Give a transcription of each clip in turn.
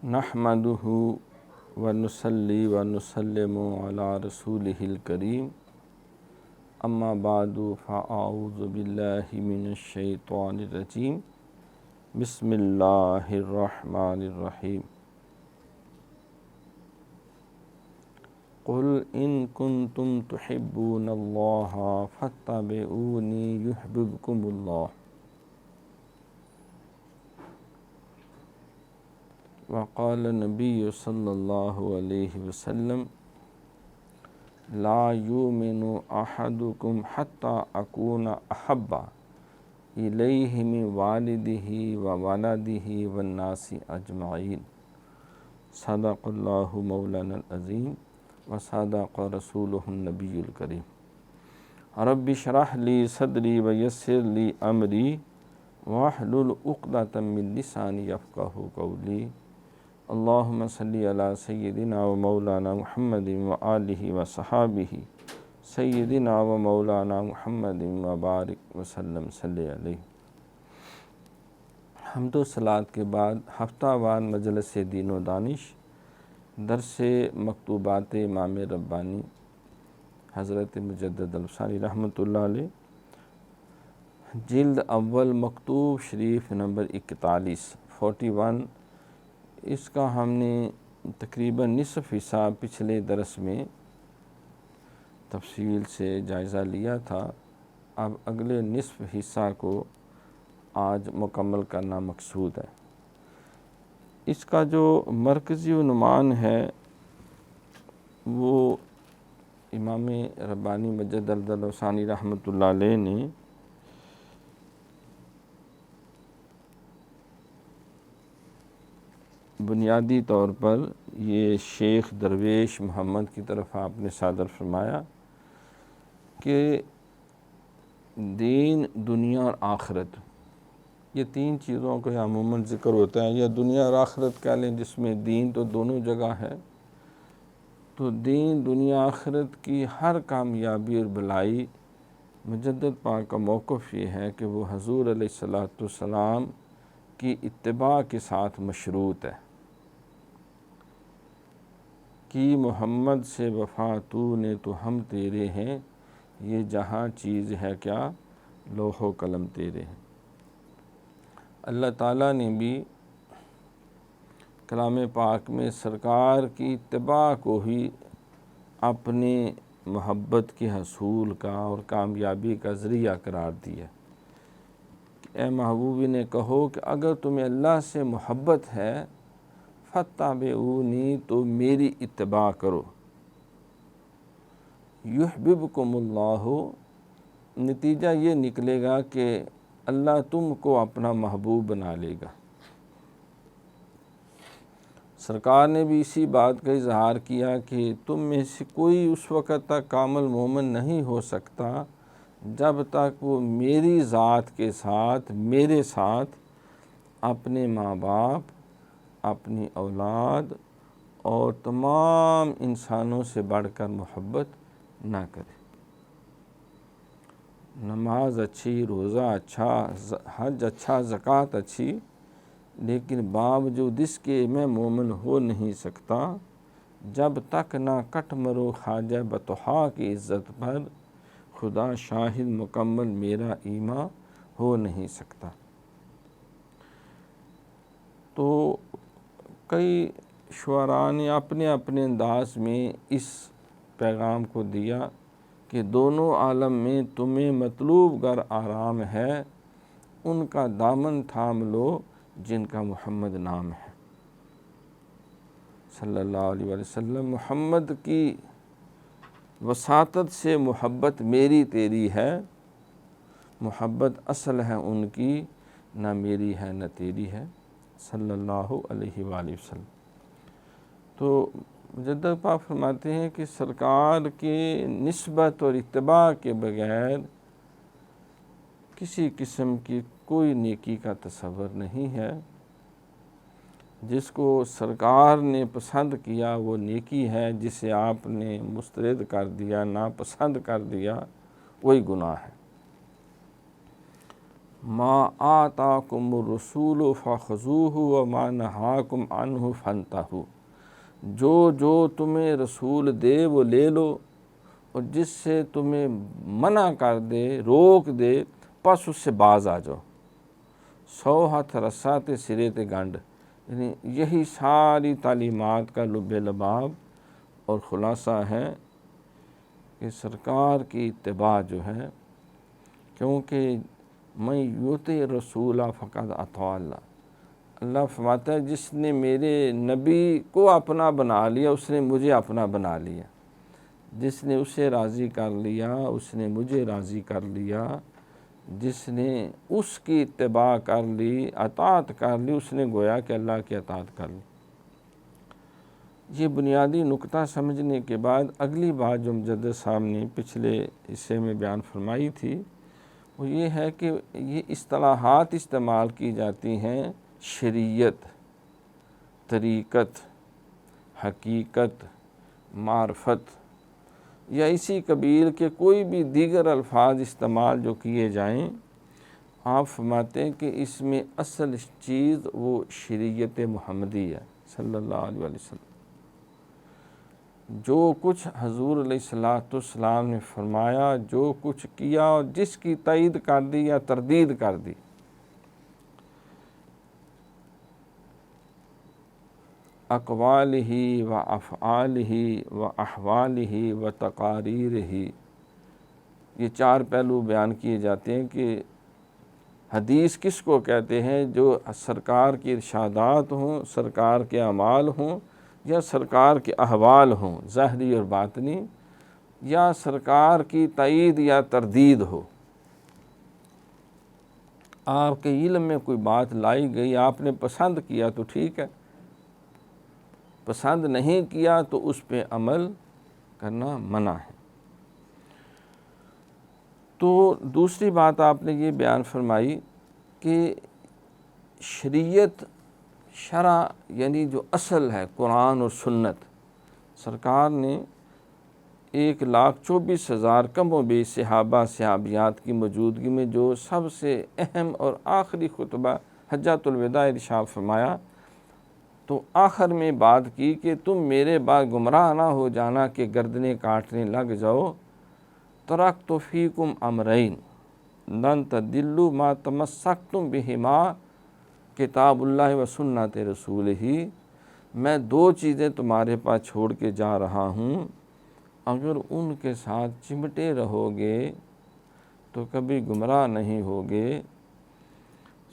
نحمدہ ونصلی ونسلم علی رسولہ الکریم اما بعد فاعوذ باللہ من الشیطان الرجیم بسم اللہ الرحمن الرحیم قل ان کنتم تحبون اللہ فاتبعونی یحببکم اللہ وقال نبی صلی اللہ علیہ وسلم لا یؤمن احدکم حتی اکون احب الیہ من والدہ وولدہ والناس اجمعین صدق اللہ مولانا العظیم وصدق رسولہ النبی الکریم رب اشرح لی صدری ویسر لی امری واحلل عقدۃ من لسانی یفقہوا قولی اللہم صلی علی سیدنا و مولانا محمد و آلہ و صحابہ سیدنا و مولانا محمد و بارک وسلم صلی علیہ۔ حمد و صلوات کے بعد ہفتہ وار مجلس دین و دانش درس مکتوبات امام ربانی حضرت مجدد الفسانی رحمۃ اللہ علیہ، جلد اول مکتوب شریف نمبر 41 اس کا ہم نے تقریباً نصف حصہ پچھلے درس میں تفصیل سے جائزہ لیا تھا۔ اب اگلے نصف حصہ کو آج مکمل کرنا مقصود ہے۔ اس کا جو مرکزی عنوان ہے وہ امام ربانی مجدد الفسانی رحمۃ اللہ علیہ نے بنیادی طور پر یہ شیخ درویش محمد کی طرف آپ نے صادر فرمایا کہ دین، دنیا اور آخرت، یہ تین چیزوں کا عموماً ذکر ہوتا ہے، یا دنیا اور آخرت کہہ لیں، جس میں دین تو دونوں جگہ ہے۔ تو دین، دنیا، آخرت کی ہر کامیابی اور بھلائی مجدد پاک کا موقف یہ ہے کہ وہ حضور علیہ الصلوۃ والسلام کی اتباع کے ساتھ مشروط ہے کہ محمد سے وفا تو نے تو ہم تیرے ہیں، یہ جہاں چیز ہے کیا لوح و قلم تیرے ہیں۔ اللہ تعالیٰ نے بھی کلام پاک میں سرکار کی اتباع کو ہی اپنے محبت کے حصول کا اور کامیابی کا ذریعہ قرار دیا۔ اے محبوب نے کہو کہ اگر تمہیں اللہ سے محبت ہے فاتبعونی، تو میری اتباع کرو، یحببکم اللہ، نتیجہ یہ نکلے گا کہ اللہ تم کو اپنا محبوب بنا لے گا۔ سرکار نے بھی اسی بات کا اظہار کیا کہ تم میں سے کوئی اس وقت تک کامل مومن نہیں ہو سکتا جب تک وہ میری ذات کے ساتھ، میرے ساتھ اپنے ماں باپ، اپنی اولاد اور تمام انسانوں سے بڑھ کر محبت نہ کرے۔ نماز اچھی، روزہ اچھا، حج اچھا، زکوٰۃ اچھی، لیکن باوجود اس کے میں مومن ہو نہیں سکتا جب تک نہ کٹ مرو خواجہ بطحا کی عزت پر خدا شاہد مکمل میرا ایمان ہو نہیں سکتا۔ تو کئی شعراء نے اپنے اپنے انداز میں اس پیغام کو دیا کہ دونوں عالم میں تمہیں مطلوب گر آرام ہے، ان کا دامن تھام لو جن کا محمد نام ہے صلی اللہ علیہ وسلم۔ محمد کی وساطت سے محبت میری تیری ہے، محبت اصل ہے ان کی، نہ میری ہے نہ تیری ہے صلی اللہ علیہ وآلہ وسلم۔ تو مجدد پاک فرماتے ہیں کہ سرکار کے نسبت اور اتباع کے بغیر کسی قسم کی کوئی نیکی کا تصور نہیں ہے۔ جس کو سرکار نے پسند کیا وہ نیکی ہے، جسے آپ نے مسترد کر دیا، ناپسند کر دیا، وہی گناہ ہے۔ ما آتاکم الرسول فخذوہ وما نہاکم عنہ فانتہوا، جو تمہیں رسول دے وہ لے لو، اور جس سے تمہیں منع کر دے، روک دے، پس اس سے باز آ جاؤ۔ 100 ہاتھ رسا تے سرے تے گنڈ، یعنی یہی ساری تعلیمات کا لب لباب اور خلاصہ ہے کہ سرکار کی اتباع جو ہے، کیونکہ میں یوتی رسول فقد اطاع اللہ، اللہ فرماتا ہے جس نے میرے نبی کو اپنا بنا لیا اس نے مجھے اپنا بنا لیا، جس نے اسے راضی کر لیا اس نے مجھے راضی کر لیا، جس نے اس کی اتباع کر لی، اطاعت کر لی، اس نے گویا کہ اللہ کی اطاعت کر لی۔ یہ بنیادی نکتہ سمجھنے کے بعد اگلی بات جو مجدد صاحب نے پچھلے حصے میں بیان فرمائی تھی وہ یہ ہے کہ یہ اصطلاحات استعمال کی جاتی ہیں، شریعت، طریقت، حقیقت، معرفت یا اسی قبیل کے کوئی بھی دیگر الفاظ استعمال جو کیے جائیں، آپ فرماتے ہیں کہ اس میں اصل چیز وہ شریعت محمدی ہے صلی اللہ علیہ وسلم۔ جو کچھ حضور علیہ السلام نے فرمایا، جو کچھ کیا اور جس کی تائید کر دی یا تردید کر دی، اقوالہ و افعالہ و احوالہ و تقاریرہ، یہ 4 پہلو بیان کیے جاتے ہیں کہ حدیث کس کو کہتے ہیں، جو سرکار کی ارشادات ہوں، سرکار کے اعمال ہوں، یا سرکار کے احوال ہوں ظاہری اور باطنی، یا سرکار کی تائید یا تردید ہو۔ آپ کے علم میں کوئی بات لائی گئی، آپ نے پسند کیا تو ٹھیک ہے، پسند نہیں کیا تو اس پہ عمل کرنا منع ہے۔ تو دوسری بات آپ نے یہ بیان فرمائی کہ شریعت، شرع یعنی جو اصل ہے قرآن اور سنت، سرکار نے 1,24,000 کم و بیش صحابہ صحابیات کی موجودگی میں جو سب سے اہم اور آخری خطبہ حجۃ الوداع ارشاد فرمایا، تو آخر میں بات کی کہ تم میرے بعد گمراہ نہ ہو جانا کہ گردنیں کاٹنے لگ جاؤ، ترکت فیکم امرین لن تضلوا ما تمسکتم بہما کتاب اللہ و سنت رسولہ، میں 2 چیزیں تمہارے پاس چھوڑ کے جا رہا ہوں، اگر ان کے ساتھ چمٹے رہو گے تو کبھی گمراہ نہیں ہوگے۔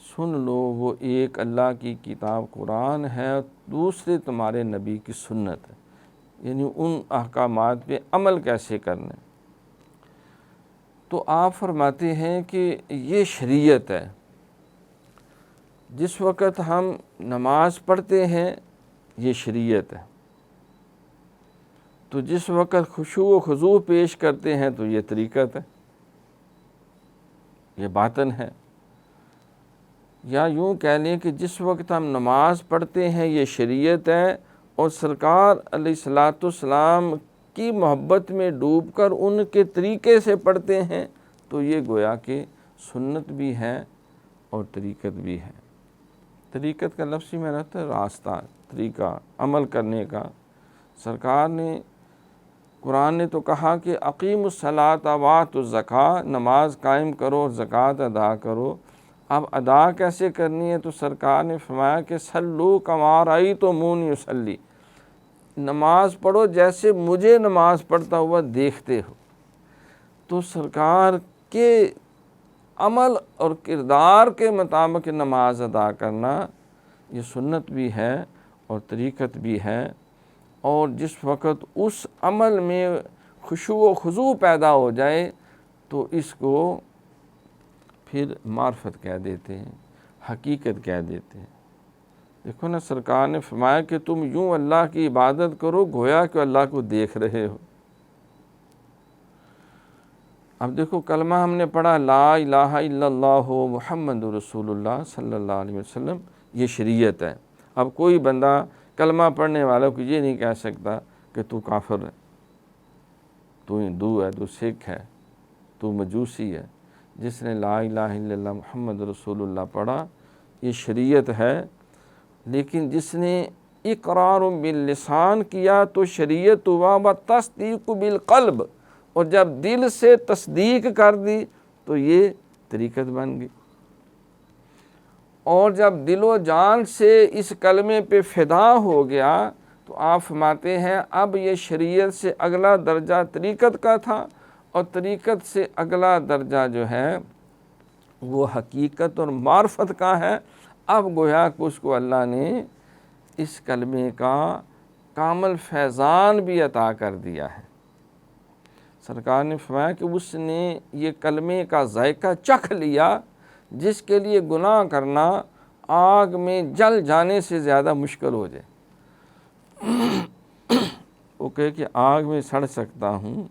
سن لو، وہ ایک اللہ کی کتاب قرآن ہے، دوسرے تمہارے نبی کی سنت ہے، یعنی ان احکامات پہ عمل کیسے کرنا ہے۔ تو آپ فرماتے ہیں کہ یہ شریعت ہے۔ جس وقت ہم نماز پڑھتے ہیں یہ شریعت ہے، تو جس وقت خشوع و خضوع پیش کرتے ہیں تو یہ طریقت ہے، یہ باطن ہے۔ یا یوں کہہ لیں کہ جس وقت ہم نماز پڑھتے ہیں یہ شریعت ہے، اور سرکار علیہ السلام کی محبت میں ڈوب کر ان کے طریقے سے پڑھتے ہیں تو یہ گویا کہ سنت بھی ہے اور طریقت بھی ہے۔ طریقت کا لفظی میں رہتا ہے راستہ، طریقہ، عمل کرنے کا۔ سرکار نے، قرآن نے تو کہا کہ اقیموا الصلاۃ وآتوا الزکوٰۃ، نماز قائم کرو اور زکوٰۃ ادا کرو۔ اب ادا کیسے کرنی ہے؟ تو سرکار نے فرمایا کہ صلوا کما رأیتمونی اصلی، نماز پڑھو جیسے مجھے نماز پڑھتا ہوا دیکھتے ہو۔ تو سرکار کے عمل اور کردار کے مطابق نماز ادا کرنا یہ سنت بھی ہے اور طریقت بھی ہے، اور جس وقت اس عمل میں خشوع و خضوع پیدا ہو جائے تو اس کو پھر معرفت کہہ دیتے ہیں، حقیقت کہہ دیتے ہیں۔ دیکھو نا، سرکار نے فرمایا کہ تم یوں اللہ کی عبادت کرو گویا کہ اللہ کو دیکھ رہے ہو۔ اب دیکھو، کلمہ ہم نے پڑھا لا الہ الا اللہ محمد رسول اللہ صلی اللہ علیہ وسلم، یہ شریعت ہے۔ اب کوئی بندہ کلمہ پڑھنے والوں کو یہ نہیں کہہ سکتا کہ تو کافر ہے، تو ہندو ہے، تو سکھ ہے، تو مجوسی ہے۔ جس نے لا الہ الا اللہ محمد رسول اللہ پڑھا، یہ شریعت ہے۔ لیکن جس نے اقرار باللسان کیا تو شریعت ہوا، و تصدیق بالقلب، اور جب دل سے تصدیق کر دی تو یہ طریقت بن گئی۔ اور جب دل و جان سے اس کلمے پہ فدا ہو گیا تو آپ فرماتے ہیں اب یہ شریعت سے اگلا درجہ طریقت کا تھا، اور طریقت سے اگلا درجہ جو ہے وہ حقیقت اور معرفت کا ہے۔ اب گویا کہ اس کو اللہ نے اس کلمے کا کامل فیضان بھی عطا کر دیا ہے۔ سرکار نے فرمایا کہ اس نے یہ کلمے کا ذائقہ چکھ لیا جس کے لیے گناہ کرنا آگ میں جل جانے سے زیادہ مشکل ہو جائے۔ وہ کہے کہ آگ میں سڑ سکتا ہوں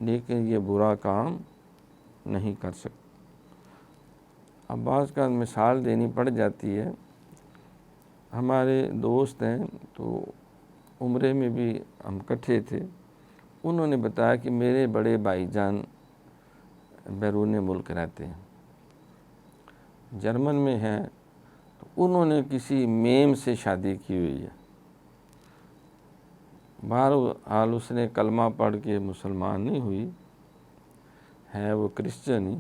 لیکن یہ برا کام نہیں کر سکتا۔ اب بعض کا مثال دینی پڑ جاتی ہے۔ ہمارے دوست ہیں تو عمرے میں بھی ہم اکٹھے تھے، انہوں نے بتایا کہ میرے بڑے بھائی جان بیرون ملک رہتے ہیں، جرمن میں ہیں، تو انہوں نے کسی میم سے شادی کی ہوئی ہے۔ بہرحال اس نے کلمہ پڑھ کے مسلمان نہیں ہوئی ہے، وہ کرسچن ہی۔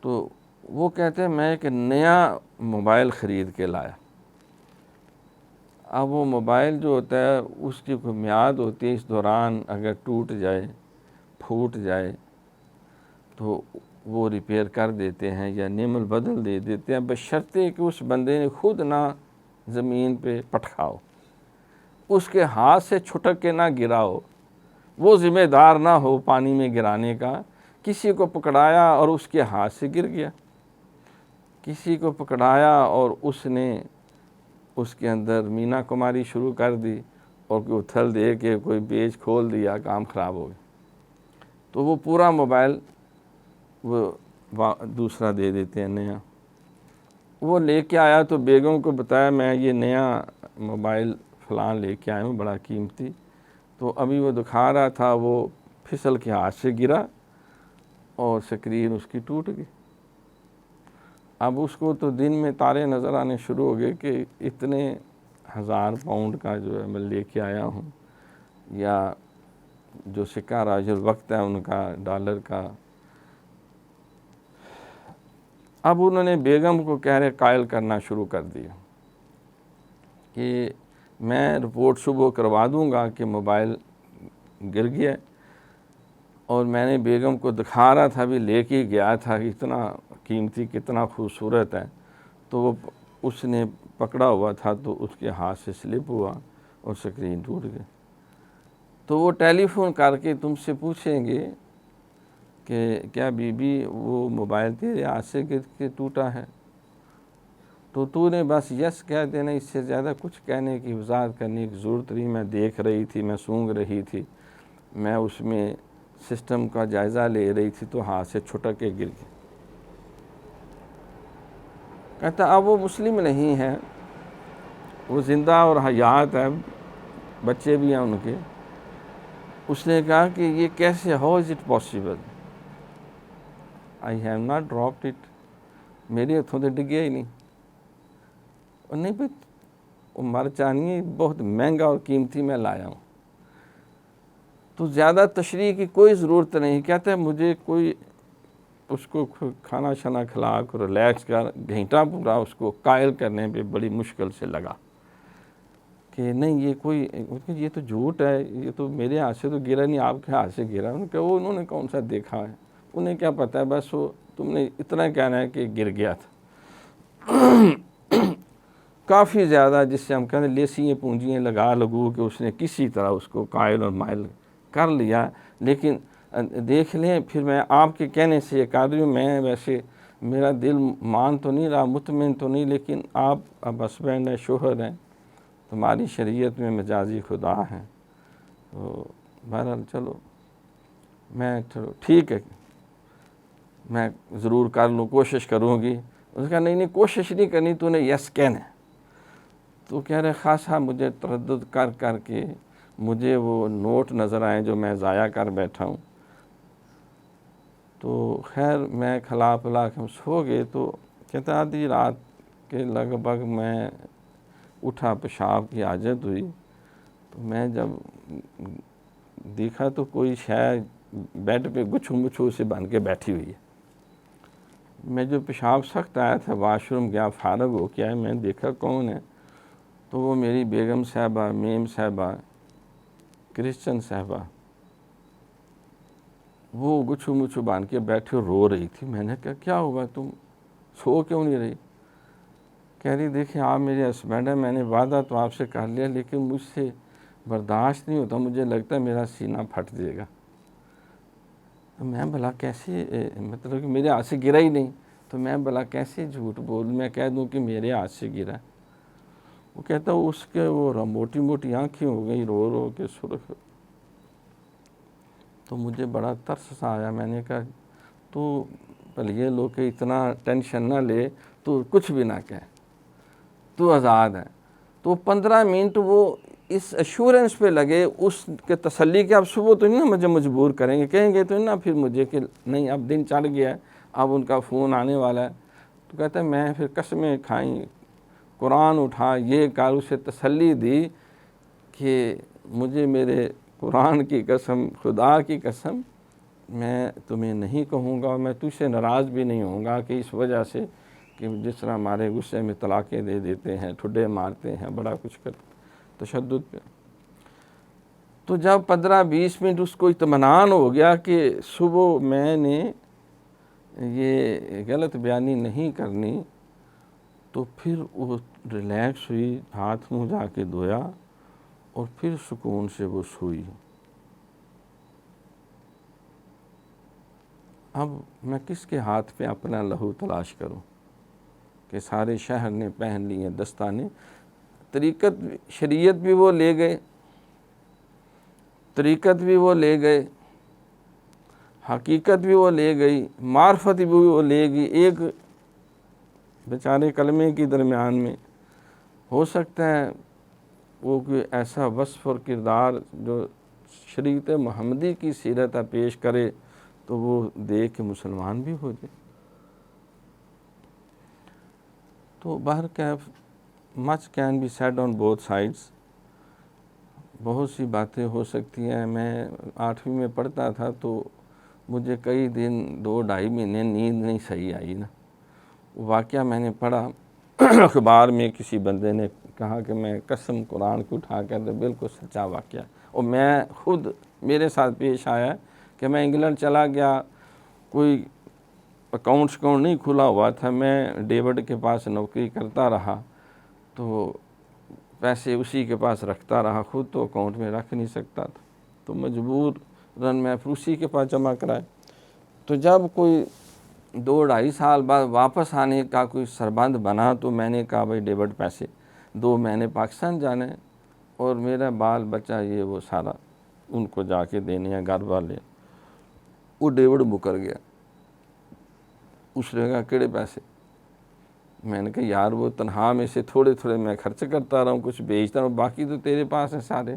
تو وہ کہتے ہیں میں ایک نیا موبائل خرید کے لایا۔ اب وہ موبائل جو ہوتا ہے اس کی کوئی میعاد ہوتی ہے، اس دوران اگر ٹوٹ جائے پھوٹ جائے تو وہ ریپیئر کر دیتے ہیں یا نیم البدل دے دیتے ہیں، بشرطے کہ اس بندے نے خود نہ زمین پہ پٹکاؤ، اس کے ہاتھ سے چھٹک کے نہ گراؤ، وہ ذمہ دار نہ ہو پانی میں گرانے کا۔ کسی کو پکڑایا اور اس کے ہاتھ سے گر گیا، کسی کو پکڑایا اور اس نے اس کے اندر مینا کماری شروع کر دی اور کوئی اتھل دے کے کوئی پیج کھول دیا، کام خراب ہو گیا، تو وہ پورا موبائل وہ دوسرا دے دیتے ہیں نیا۔ وہ لے کے آیا تو بیگم کو بتایا میں یہ نیا موبائل فلاں لے کے آیا ہوں بڑا قیمتی، تو ابھی وہ دکھا رہا تھا، وہ پھسل کے ہاتھ سے گرا اور سکرین اس کی ٹوٹ گئی۔ اب اس کو تو دن میں تارے نظر آنے شروع ہو گئے کہ اتنے 1000 پاؤنڈ کا جو ہے میں لے کے آیا ہوں، یا جو سکہ راج الوقت ہے ان کا ڈالر کا۔ اب انہوں نے بیگم کو قائل کرنا شروع کر دیا کہ میں رپورٹ صبح کروا دوں گا کہ موبائل گر گیا، اور میں نے بیگم کو دکھا رہا تھا، بھی لے کے گیا تھا کہ اتنا قیمتی کتنا خوبصورت ہے، تو وہ اس نے پکڑا ہوا تھا تو اس کے ہاتھ سے سلپ ہوا اور سکرین ٹوٹ گئی۔ تو وہ ٹیلی فون کر کے تم سے پوچھیں گے کہ کیا بی بی وہ موبائل تیرے ہاتھ سے گر کے ٹوٹا ہے؟ تو نے بس یس کہہ دینا، اس سے زیادہ کچھ کہنے کی وضاحت کرنے کی ضرورت نہیں۔ میں دیکھ رہی تھی، میں سونگ رہی تھی، میں اس میں سسٹم کا جائزہ لے رہی تھی تو ہاتھ سے چھٹک کے گر گئی۔ کہتا اب وہ مسلم نہیں ہے، وہ زندہ اور حیات ہے، بچے بھی ہیں ان کے۔ اس نے کہا کہ یہ کیسے، how is it possible, I have not dropped it, میرے ہاتھوں سے ڈگیا ہی نہیں۔ اور نہیں بھائی وہ مر چاہیے، بہت مہنگا اور قیمتی میں لایا ہوں۔ تو زیادہ تشریح کی کوئی ضرورت نہیں۔ کہتا ہے مجھے کوئی اس کو کھانا شانا کھلا کر ریلیکس کر، گھنٹہ پورا اس کو قائل کرنے پہ بڑی مشکل سے لگا کہ نہیں یہ تو جھوٹ ہے، یہ تو میرے ہاتھ سے تو گرا نہیں، آپ کے ہاتھ سے گرا۔ انہوں نے کون سا دیکھا ہے، انہیں کیا پتہ ہے، بس وہ تم نے اتنا کہنا ہے کہ گر گیا تھا۔ کافی زیادہ جس سے ہم کہتے ہیں لیسیاں پونجیاں لگو کہ اس نے کسی طرح اس کو قائل اور مائل کر لیا۔ لیکن دیکھ لیں، پھر میں آپ کے کہنے سے یہ کہہ رہی ہوں، میں ویسے میرا دل مان تو نہیں رہا، مطمئن تو نہیں، لیکن آپ اب ہسبینڈ ہیں، شوہر ہیں، تمہاری شریعت میں مجازی خدا ہیں، تو بہرحال چلو ٹھیک ہے، میں ضرور کر لوں، کوشش کروں گی۔ اس نے کہا نہیں کوشش نہیں کرنی، تو نے یس کہنا ہے۔ تو کہہ رہے خاصا مجھے تردد کر کے مجھے وہ نوٹ نظر آئے جو میں ضائع کر بیٹھا ہوں، تو خیر میں کھلا پلا کے ہم سو گئے. تو کہتا آدھی رات کے لگ بھگ میں اٹھا, پیشاب کی حاجت ہوئی. تو میں جب دیکھا تو کوئی شاید بیڈ پہ گچھو مچھو سے بن کے بیٹھی ہوئی ہے. میں جو پیشاب سخت آیا تھا, واش روم گیا, فارغ ہو کے آیا, میں دیکھا کون ہے. تو وہ میری بیگم صاحبہ, میم صاحبہ, کرسچن صاحبہ, وہ گچھو مچھو بان کے بیٹھے رو رہی تھی. میں نے کہا کیا ہوا, تم سو کیوں نہیں رہی؟ کہہ رہی دیکھیں آپ میرے ہسبینڈ ہیں, میں نے وعدہ تو آپ سے کر لیا لیکن مجھ سے برداشت نہیں ہوتا, مجھے لگتا ہے میرا سینہ پھٹ جائے گا. تو میں بھلا کیسے, مطلب کہ میرے ہاتھ سے گرا ہی نہیں, تو میں بھلا کیسے جھوٹ بولوں, میں کہہ دوں کہ میرے ہاتھ سے گرا. وہ کہتا اس کے وہ موٹی موٹی آنکھیں ہو گئی, رو رو کے سرخ. تو مجھے بڑا ترس سا آیا. میں نے کہا تو پہلے یہ لوگ کہ اتنا ٹینشن نہ لے, تو کچھ بھی نہ کہے, تو آزاد ہے. تو 15 منٹ وہ اس ایشورنس پہ لگے, اس کے تسلی کہ اب صبح تو نہیں نا مجھے مجبور کریں گے, کہیں گے تو نہیں نا پھر مجھے کہ نہیں اب دن چڑھ گیا ہے, اب ان کا فون آنے والا ہے. تو کہتا ہے میں پھر قسمیں کھائیں, قرآن اٹھا, یہ کر, اسے تسلی دی کہ مجھے میرے قرآن کی قسم, خدا کی قسم, میں تمہیں نہیں کہوں گا, اور میں تجھ سے ناراض بھی نہیں ہوں گا کہ اس وجہ سے کہ جس طرح ہمارے غصے میں طلاقیں دے دیتے ہیں, ٹھڈے مارتے ہیں, بڑا کچھ کرتے, تشدد پہ. تو جب 15-20 منٹ اس کو اطمینان ہو گیا کہ صبح میں نے یہ غلط بیانی نہیں کرنی, تو پھر وہ ریلیکس ہوئی, ہاتھ منہ جا کے دھویا, اور پھر سکون سے وہ سوئی. اب میں کس کے ہاتھ پہ اپنا لہو تلاش کروں کہ سارے شہر نے پہن لی ہیں دستانے. طریقت شریعت بھی وہ لے گئے, طریقت بھی وہ لے گئے, حقیقت بھی وہ لے گئی, معرفت بھی وہ لے گئی. ایک بیچارے کلمے کی درمیان میں ہو سکتا ہے وہ کوئی ایسا وصف اور کردار جو شریعت محمدی کی سیرت پیش کرے تو وہ دیکھ کے مسلمان بھی ہو جائے. تو بہرکیف much can be said on both sides, بہت سی باتیں ہو سکتی ہیں. میں 8ویں میں پڑھتا تھا تو مجھے کئی دن 2-2.5 مہینے نیند نہیں صحیح آئی نا. واقعہ میں نے پڑھا اخبار میں, کسی بندے نے کہا کہ میں قسم قرآن کو اٹھا کر دے, بالکل سچا واقعہ, اور میں خود میرے ساتھ پیش آیا کہ میں انگلینڈ چلا گیا, کوئی اکاؤنٹ نہیں کھلا ہوا تھا, میں ڈیوڈ کے پاس نوکری کرتا رہا, تو پیسے اسی کے پاس رکھتا رہا, خود تو اکاؤنٹ میں رکھ نہیں سکتا تھا, تو مجبور میں اسی کے پاس جمع کرائے. تو جب کوئی 2-2.5 سال بعد واپس آنے کا کوئی سربند بنا, تو میں نے کہا بھائی ڈیوڈ پیسے 2 مہینے پاکستان جانے, اور میرا بال بچہ یہ وہ سارا ان کو جا کے دینے ہیں گھر والے. وہ ڈیوڈ مکر گیا, اس نے کہا کیڑے پیسے؟ میں نے کہا یار وہ تنہا میں سے تھوڑے تھوڑے میں خرچ کرتا رہا ہوں, کچھ بیچتا رہا ہوں, باقی تو تیرے پاس ہیں سارے.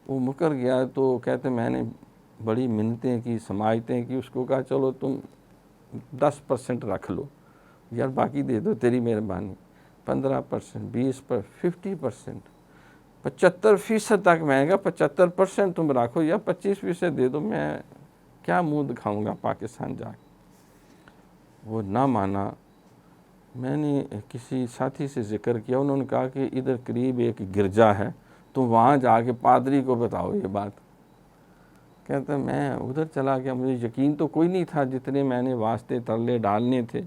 وہ مکر گیا. تو کہتے میں نے بڑی منتیں کی, سماجتیں کی, اس کو کہا چلو تم 10% رکھ لو یار, باقی دے دو, تیری مہربانی. 15%, 20%, 50%, 75% تک. میں نے کہا 75% تم رکھو یا 25% دے دو, میں کیا منہ دکھاؤں گا پاکستان جا کے. وہ نہ مانا. میں نے کسی ساتھی سے ذکر کیا, انہوں نے کہا کہ ادھر قریب ایک گرجا ہے, تو وہاں جا کے پادری کو بتاؤ یہ بات. کہتا میں ادھر چلا گیا, مجھے یقین تو کوئی نہیں تھا, جتنے میں نے واسطے ترلے ڈالنے تھے.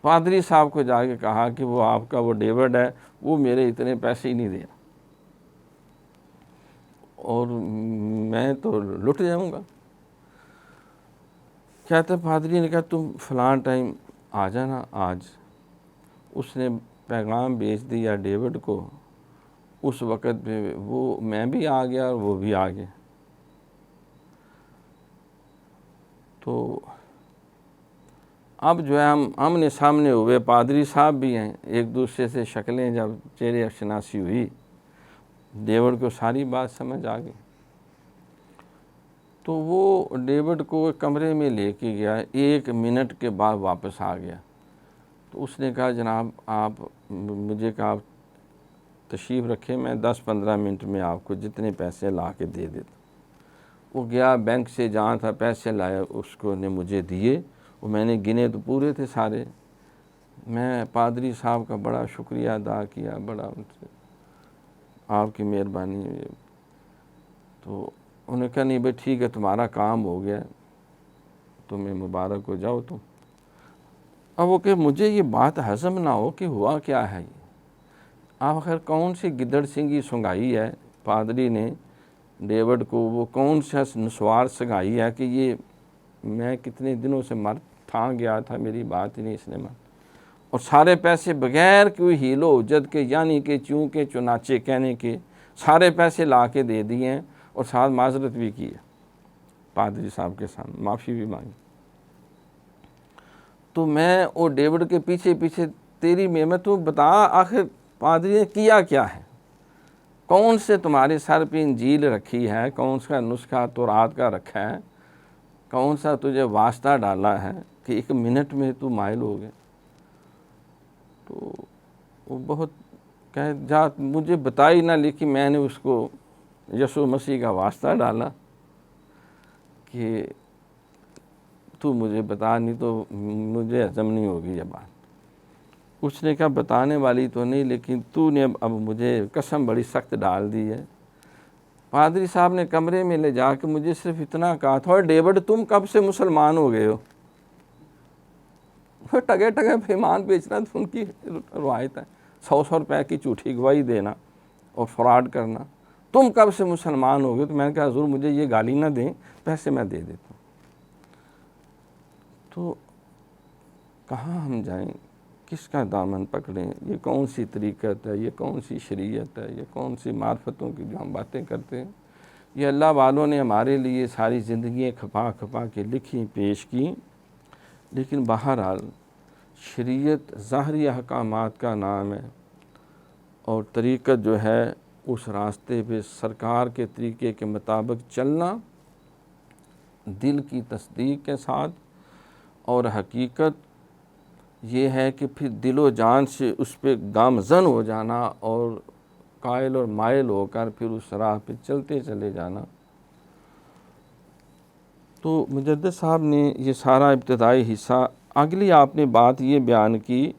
پادری صاحب کو جا کے کہا کہ وہ آپ کا وہ ڈیوڈ ہے, وہ میرے اتنے پیسے ہی نہیں دیا, اور میں تو لٹ جاؤں گا. کہتا پادری نے کہا تم فلاں ٹائم آ جانا آج. اس نے پیغام بھیج دیا ڈیوڈ کو. اس وقت پہ وہ میں بھی آ گیا اور وہ بھی آ گیا. تو اب جو ہے ہم آمنے سامنے ہوئے, پادری صاحب بھی ہیں, ایک دوسرے سے شکلیں جب چہرے شناسی ہوئی, ڈیوڈ کو ساری بات سمجھ آ گئی. تو وہ ڈیوڈ کو کمرے میں لے کے گیا، 1 منٹ کے بعد واپس آ گیا۔ تو اس نے کہا جناب آپ مجھے کہا آپ تشریف رکھیں، میں 10-15 منٹ میں آپ کو جتنے پیسے لا کے دے دیتا۔ وہ گیا بینک سے، جہاں تھا پیسے لایا، اس کو نے مجھے دیے، وہ میں نے گنے تو پورے تھے سارے۔ میں پادری صاحب کا بڑا شکریہ ادا کیا، بڑا ان سے آپ کی مہربانی ہے۔ تو انہوں نے کہا نہیں بھائی ٹھیک ہے تمہارا کام ہو گیا، تمہیں مبارک ہو، جاؤ تم۔ اب وہ کہ مجھے یہ بات ہضم نہ ہو کہ ہوا کیا ہے یہ، آخر کون سی گدڑ سنگھی سنگھائی ہے پادری نے ڈیوڈ کو، وہ کون سا نسوار سنگھائی ہے کہ یہ میں کتنے دنوں سے مر تھا گیا تھا، میری بات ہی نہیں اس نے مان، اور سارے پیسے بغیر کوئی ہیل و حجت کے، یعنی کہ چوں کے چنانچہ کہنے کے سارے پیسے لا کے دے دیے ہیں، اور ساتھ معذرت بھی کی ہے پادری صاحب کے سامنے، معافی بھی مانگی۔ تو میں وہ ڈیوڈ کے پیچھے پیچھے تیری میں تو بتا آخر پادری نے کیا کیا ہے، کون سے تمہارے سر پہ انجیل رکھی ہے، کون سا نسخہ تورات کا رکھا ہے، کون سا تجھے واسطہ ڈالا ہے کہ 1 منٹ میں تو مائل ہو گئے۔ تو وہ بہت کہہ جا مجھے بتائی نہ، لیکن میں نے اس کو یسوع مسیح کا واسطہ ڈالا کہ تو مجھے بتا، نہیں تو مجھے ہضم نہیں ہوگی یہ بات۔ اس نے کہا بتانے والی تو نہیں، لیکن تو نے اب مجھے قسم بڑی سخت ڈال دی ہے۔ پادری صاحب نے کمرے میں لے جا کے مجھے صرف اتنا کہا تھا، اور ڈیوڈ تم کب سے مسلمان ہو گئے ہو؟ ٹگے ٹگے پیمان بیچنا تو ان کی روایت ہے، 100 روپے کی جھوٹی گواہی دینا اور فراڈ کرنا۔ تم کب سے مسلمان ہو گئے؟ تو میں نے کہا حضور مجھے یہ گالی نہ دیں، پیسے میں دے دیتا ہوں۔ تو کہاں ہم جائیں، کس کا دامن پکڑیں؟ یہ کون سی طریقت ہے، یہ کون سی شریعت ہے، یہ کون سی معرفتوں کی جو ہم باتیں کرتے ہیں؟ یہ اللہ والوں نے ہمارے لیے ساری زندگیاں کھپا کھپا کے لکھی پیش کی، لیکن بہرحال شریعت ظاہری احکامات کا نام ہے، اور طریقت جو ہے اس راستے پہ سرکار کے طریقے کے مطابق چلنا، دل کی تصدیق کے ساتھ، اور حقیقت یہ ہے کہ پھر دل و جان سے اس پہ گامزن ہو جانا، اور قائل اور مائل ہو کر پھر اس راہ پہ چلتے چلے جانا۔ تو مجدد صاحب نے یہ سارا ابتدائی حصہ، اگلی آپ نے بات یہ بیان کی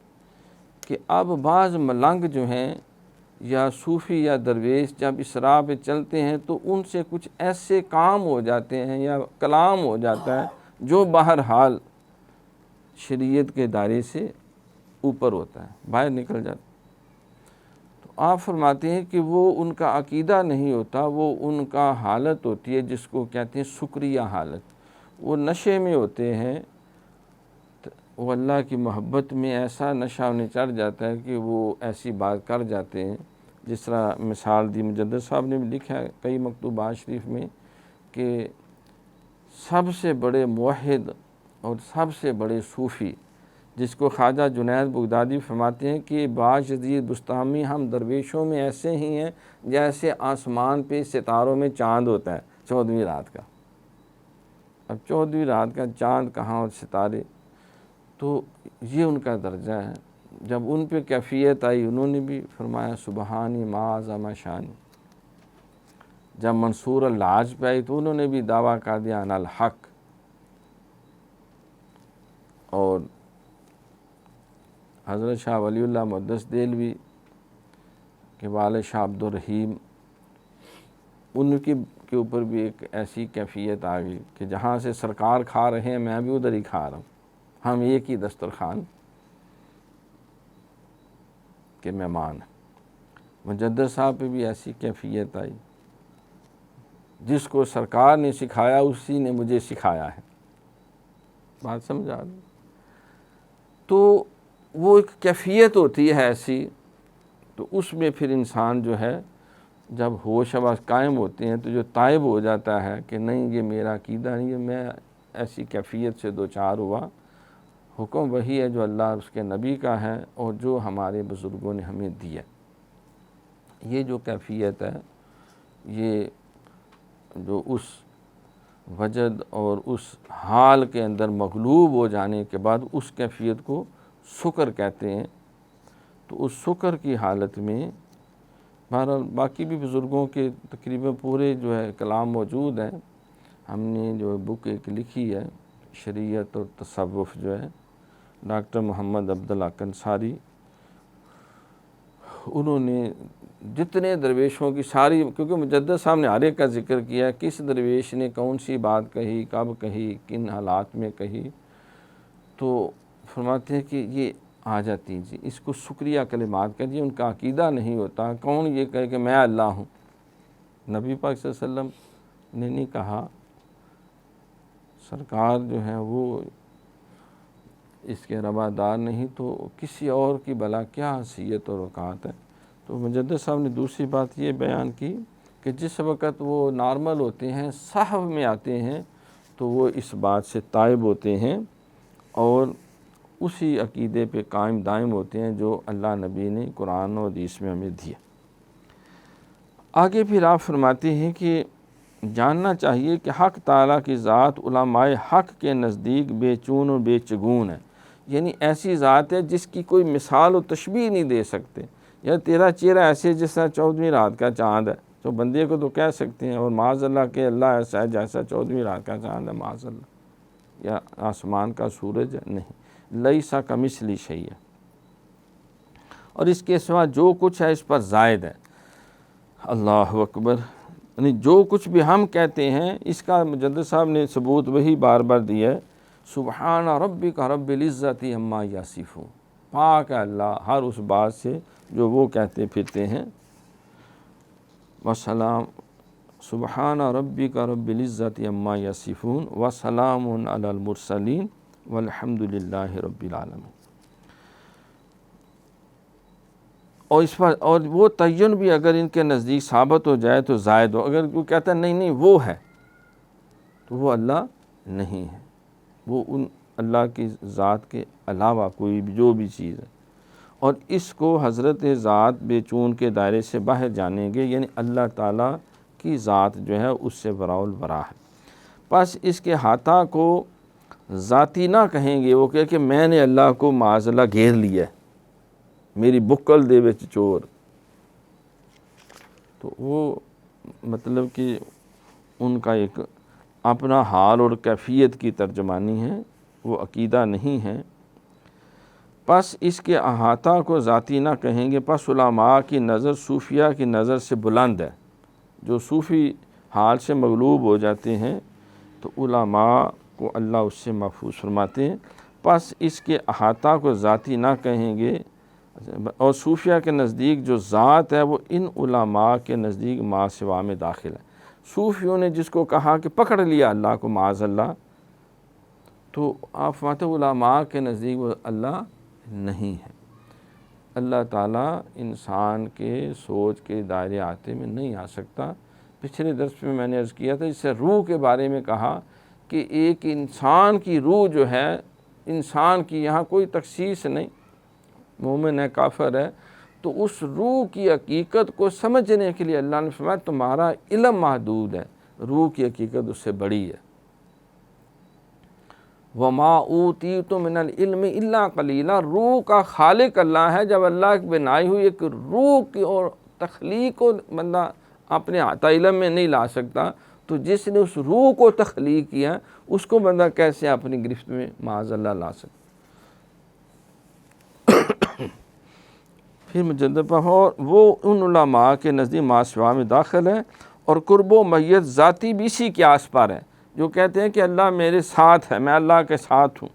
کہ اب بعض ملنگ جو ہیں یا صوفی یا درویش جب اس راہ پہ چلتے ہیں تو ان سے کچھ ایسے کام ہو جاتے ہیں یا کلام ہو جاتا ہے جو بہرحال شریعت کے دائرے سے اوپر ہوتا ہے، باہر نکل جاتا ہے۔ تو آپ فرماتے ہیں کہ وہ ان کا عقیدہ نہیں ہوتا، وہ ان کا حالت ہوتی ہے جس کو کہتے ہیں سکریہ حالت۔ وہ نشے میں ہوتے ہیں، وہ اللہ کی محبت میں ایسا نشہ انہیں چڑھ جاتا ہے کہ وہ ایسی بات کر جاتے ہیں، جس طرح مثال دی مجدد صاحب نے بھی لکھا ہے کئی مکتوبات شریف میں کہ سب سے بڑے موحد اور سب سے بڑے صوفی، جس کو خواجہ جنید بغدادی فرماتے ہیں کہ باجدید بستامی ہم درویشوں میں ایسے ہی ہیں جیسے آسمان پہ ستاروں میں چاند ہوتا ہے 14ویں رات کا۔ اب 14ویں رات کا چاند کہاں اور ستارے، تو یہ ان کا درجہ ہے۔ جب ان پہ کیفیت آئی انہوں نے بھی فرمایا سبحانی ما اعظم شانی۔ جب منصور اللاج پہ آئی تو انہوں نے بھی دعویٰ کر دیا انا الحق۔ اور حضرت شاہ ولی اللہ مقدس دہلوی کے والد شاہ عبد الرحیم، ان کے اوپر بھی ایک ایسی کیفیت آ گئی کہ جہاں سے سرکار کھا رہے ہیں میں بھی ادھر ہی کھا رہا ہوں، ہم ایک ہی دسترخوان کے مہمان۔ مجدد صاحب پہ بھی ایسی کیفیت آئی، جس کو سرکار نے سکھایا اسی نے مجھے سکھایا ہے، بات سمجھا رہے؟ تو وہ ایک کیفیت ہوتی ہے ایسی، تو اس میں پھر انسان جو ہے جب ہوش حواس قائم ہوتے ہیں تو جو تائب ہو جاتا ہے کہ نہیں یہ میرا عقیدہ نہیں ہے، میں ایسی کیفیت سے دوچار ہوا، حکم وہی ہے جو اللہ اور اس کے نبی کا ہے اور جو ہمارے بزرگوں نے ہمیں دیا۔ یہ جو کیفیت ہے، یہ جو اس وجد اور اس حال کے اندر مغلوب ہو جانے کے بعد اس کیفیت کو شکر کہتے ہیں۔ تو اس شکر کی حالت میں بہرحال باقی بھی بزرگوں کے تقریباً پورے جو ہے کلام موجود ہیں۔ ہم نے جو بک ایک لکھی ہے شریعت اور تصوف جو ہے ڈاکٹر محمد عبد الحق انصاری، انہوں نے جتنے درویشوں کی ساری، کیونکہ مجدد صاحب نے ہر ایک کا ذکر کیا، کس درویش نے کون سی بات کہی، کب کہی، کن حالات میں کہی، تو فرماتے ہیں کہ یہ آ جاتی جی، اس کو شکریہ کلمات کا جی ان کا عقیدہ نہیں ہوتا۔ کون یہ کہے کہ میں اللہ ہوں؟ نبی پاک صلی اللہ علیہ وسلم نے نہیں کہا، سرکار جو ہیں وہ اس کے روادار نہیں، تو کسی اور کی بلا کیا حیثیت اور اوقات ہے۔ تو مجدد صاحب نے دوسری بات یہ بیان کی کہ جس وقت وہ نارمل ہوتے ہیں، صحو میں آتے ہیں، تو وہ اس بات سے تائب ہوتے ہیں اور اسی عقیدے پہ قائم دائم ہوتے ہیں جو اللہ نبی نے قرآن و حدیث میں ہمیں دیا۔ آگے پھر آپ فرماتے ہیں کہ جاننا چاہیے کہ حق تعالیٰ کی ذات علماء حق کے نزدیک بے چون و بے چگون ہے، یعنی ایسی ذات ہے جس کی کوئی مثال و تشبیہ نہیں دے سکتے۔ یا تیرا چہرہ ایسے جس طرح 14ویں رات کا چاند ہے، تو بندے کو تو کہہ سکتے ہیں، اور معاذ اللہ کہ اللہ ایسا ہے جیسا 14ویں رات کا چاند ہے، معاذ اللہ، یا آسمان کا سورج ہے، نہیں، لیسا کمثلہ شیء ہے۔ اور اس کے سوا جو کچھ ہے اس پر زائد ہے۔ اللہ اکبر، یعنی جو کچھ بھی ہم کہتے ہیں اس کا مجدد صاحب نے ثبوت وہی بار بار دیا ہے، سبحان ربک رب العزت عما یصفون، پاک ہے اللہ ہر اس بات سے جو وہ کہتے پھرتے ہیں۔ وسلام سبحان ربک رب العزت عما یصفون وسلام علی المرسلین والحمد للہ رب العالمین۔ اور اس پر اور وہ تعین بھی اگر ان کے نزدیک ثابت ہو جائے تو زائد ہو، اگر کوئی کہتا ہے نہیں وہ ہے، تو وہ اللہ نہیں ہے، وہ ان اللہ کی ذات کے علاوہ کوئی بھی جو بھی چیز ہے، اور اس کو حضرت ذات بے چون کے دائرے سے باہر جانیں گے، یعنی اللہ تعالیٰ کی ذات جو ہے اس سے براء البراء ہے۔ پس اس کے احاطہ کو ذاتی نہ کہیں گے، وہ کہے کہ میں نے اللہ کو معاذ اللہ گھیر لیا ہے، میری بکل دے وچ چور، تو وہ مطلب کہ ان کا ایک اپنا حال اور کیفیت کی ترجمانی ہے، وہ عقیدہ نہیں ہے۔ پس اس کے احاطہ کو ذاتی نہ کہیں گے، پس علماء کی نظر صوفیہ کی نظر سے بلند ہے، جو صوفی حال سے مغلوب ہو جاتے ہیں تو علماء کو اللہ اس سے محفوظ فرماتے ہیں۔ پس اس کے احاطہ کو ذاتی نہ کہیں گے، اور صوفیہ کے نزدیک جو ذات ہے وہ ان علماء کے نزدیک ما سوا میں داخل ہے۔ صوفیوں نے جس کو کہا کہ پکڑ لیا اللہ کو معاذ اللہ، تو آپ فرماتے ہیں علماء کے نزدیک وہ اللہ نہیں ہے۔ اللہ تعالیٰ انسان کے سوچ کے دائرے آتے میں نہیں آ سکتا۔ پچھلے درس میں نے عرض کیا تھا، اس سے روح کے بارے میں کہا کہ ایک انسان کی روح جو ہے، انسان کی یہاں کوئی تخصیص نہیں، مومن ہے کافر ہے، تو اس روح کی حقیقت کو سمجھنے کے لیے اللہ نے فرمایا تمہارا علم محدود ہے، روح کی حقیقت اس سے بڑی ہے۔ وَمَا أُوتِيتُم مِّنَ الْعِلْمِ إِلَّا قَلِيلًا، روح کا خالق اللہ ہے۔ جب اللہ کی بنائی ہوئی ایک روح کی اور تخلیق کو بندہ اپنے عطا علم میں نہیں لا سکتا، تو جس نے اس روح کو تخلیق کیا اس کو بندہ کیسے اپنی گرفت میں معاذ اللہ لا سکتا؟ پھر مجدد اور وہ ان علماء کے نزدیک ما سوا میں داخل ہے، اور قرب و میت ذاتی بھی اسی کے آس پار ہے، جو کہتے ہیں کہ اللہ میرے ساتھ ہے، میں اللہ کے ساتھ ہوں،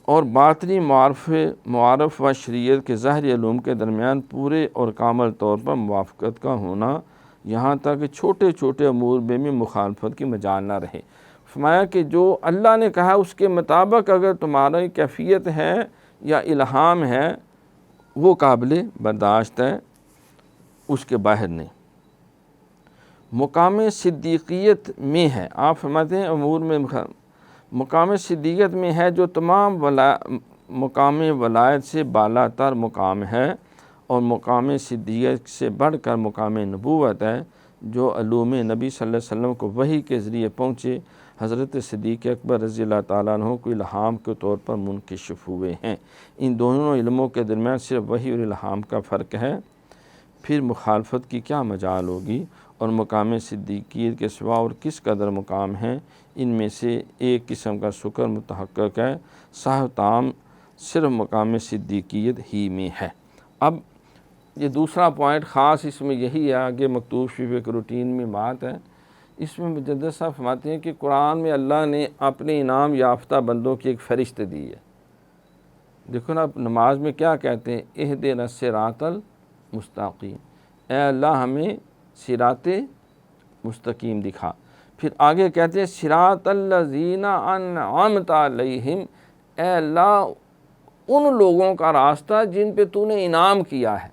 اور باطنی معارف و شریعت کے ظاہری علوم کے درمیان پورے اور کامل طور پر موافقت کا ہونا، یہاں تک کہ چھوٹے چھوٹے امور میں بھی مخالفت کی مجال نہ رہے۔ فرمایا کہ جو اللہ نے کہا اس کے مطابق اگر تمہاری کیفیت ہے یا الہام ہے، وہ قابل برداشت ہے، اس کے باہر نہیں۔ مقام صدیقیت میں ہے، آپ فرماتے ہیں امور میں مقام صدیقیت میں ہے جو تمام مقام ولایت سے بالا تر مقام ہے، اور مقام صدیقیت سے بڑھ کر مقام نبوت ہے، جو علوم نبی صلی اللہ علیہ وسلم کو وحی کے ذریعے پہنچے، حضرت صدیق اکبر رضی اللہ تعالیٰ عنہ کو الہام کے طور پر منکشف ہوئے ہیں۔ ان دونوں علموں کے درمیان صرف وحی اور الہام کا فرق ہے، پھر مخالفت کی کیا مجال ہوگی؟ اور مقام صدیقیت کے سوا اور کس قدر مقام ہیں؟ ان میں سے ایک قسم کا شکر متحقق ہے، صاحب تام صرف مقام صدیقیت ہی میں ہے۔ اب یہ دوسرا پوائنٹ خاص اس میں یہی ہے، آگے مکتوب شریف کے روٹین میں بات ہے، اس میں مجدد صاحب فرماتے ہیں کہ قرآن میں اللہ نے اپنے انعام یافتہ بندوں کی ایک فہرست دی ہے۔ دیکھو نا، نماز میں کیا کہتے ہیں؟ اہدنا الصراط المستقیم، اے اللہ ہمیں صراط مستقیم دکھا۔ پھر آگے کہتے ہیں صراط الذین انعمت علیہم، اے اللہ ان لوگوں کا راستہ جن پہ تو نے انعام کیا ہے،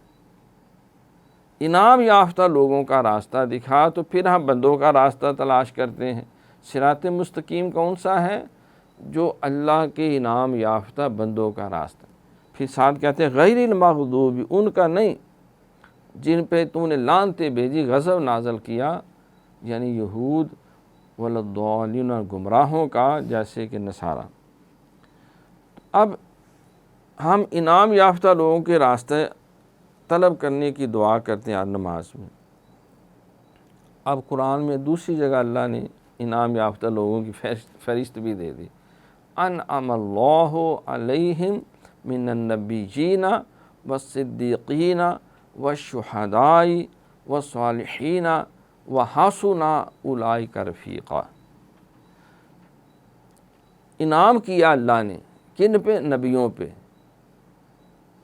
انعام یافتہ لوگوں کا راستہ دکھا۔ تو پھر ہم بندوں کا راستہ تلاش کرتے ہیں۔ صراط مستقیم کون سا ہے؟ جو اللہ کے انعام یافتہ بندوں کا راستہ۔ پھر ساتھ کہتے ہیں غیر المغضوب، ان کا نہیں جن پہ تو نے لعنتیں بھیجی، غضب نازل کیا، یعنی یہود والضالین، گمراہوں کا، جیسے کہ نصارہ۔ اب ہم انعام یافتہ لوگوں کے راستے طلب کرنے کی دعا کرتے ہیں نماز میں۔ اب قرآن میں دوسری جگہ اللہ نے انعام یافتہ لوگوں کی فہرست بھی دے دی، انعم اللہ علیہم من النبیین والصدیقین والشہداء والصالحین وحسن اولئک رفیقا۔ انعام کیا اللہ نے کن پہ؟ نبیوں پہ،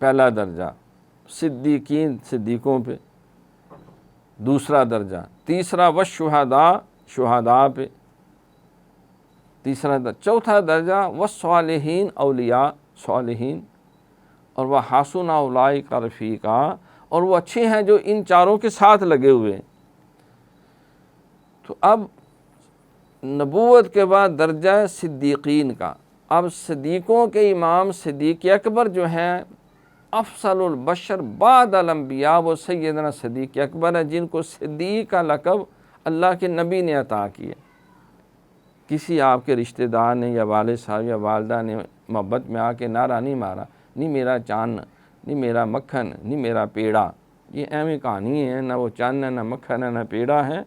پہلا درجہ، صدیقین صدیقوں پہ دوسرا درجہ، تیسرا والشہداء شہداء پہ تیسرا درجہ، چوتھا درجہ والصالحین اولیاء صالحین، اور وحسن اولئک رفیقا، اور وہ اچھے ہیں جو ان چاروں کے ساتھ لگے ہوئے ہیں۔ تو اب نبوت کے بعد درجہ صدیقین کا۔ اب صدیقوں کے امام صدیق اکبر جو ہیں افضل البشر بعد الانبیاء، وہ سیدنا صدیق اکبر ہے، جن کو صدیق کا لقب اللہ کے نبی نے عطا کیا۔ کسی آپ کے رشتہ دار نے یا والد صاحب یا والدہ نے محبت میں آ کے نعرہ نہیں مارا، نہیں میرا چاند، نہیں میرا مکھن، نہیں میرا پیڑا۔ یہ ایویں کہانی ہے، نہ وہ چاند ہے، نہ مکھن ہے، نہ پیڑا ہے،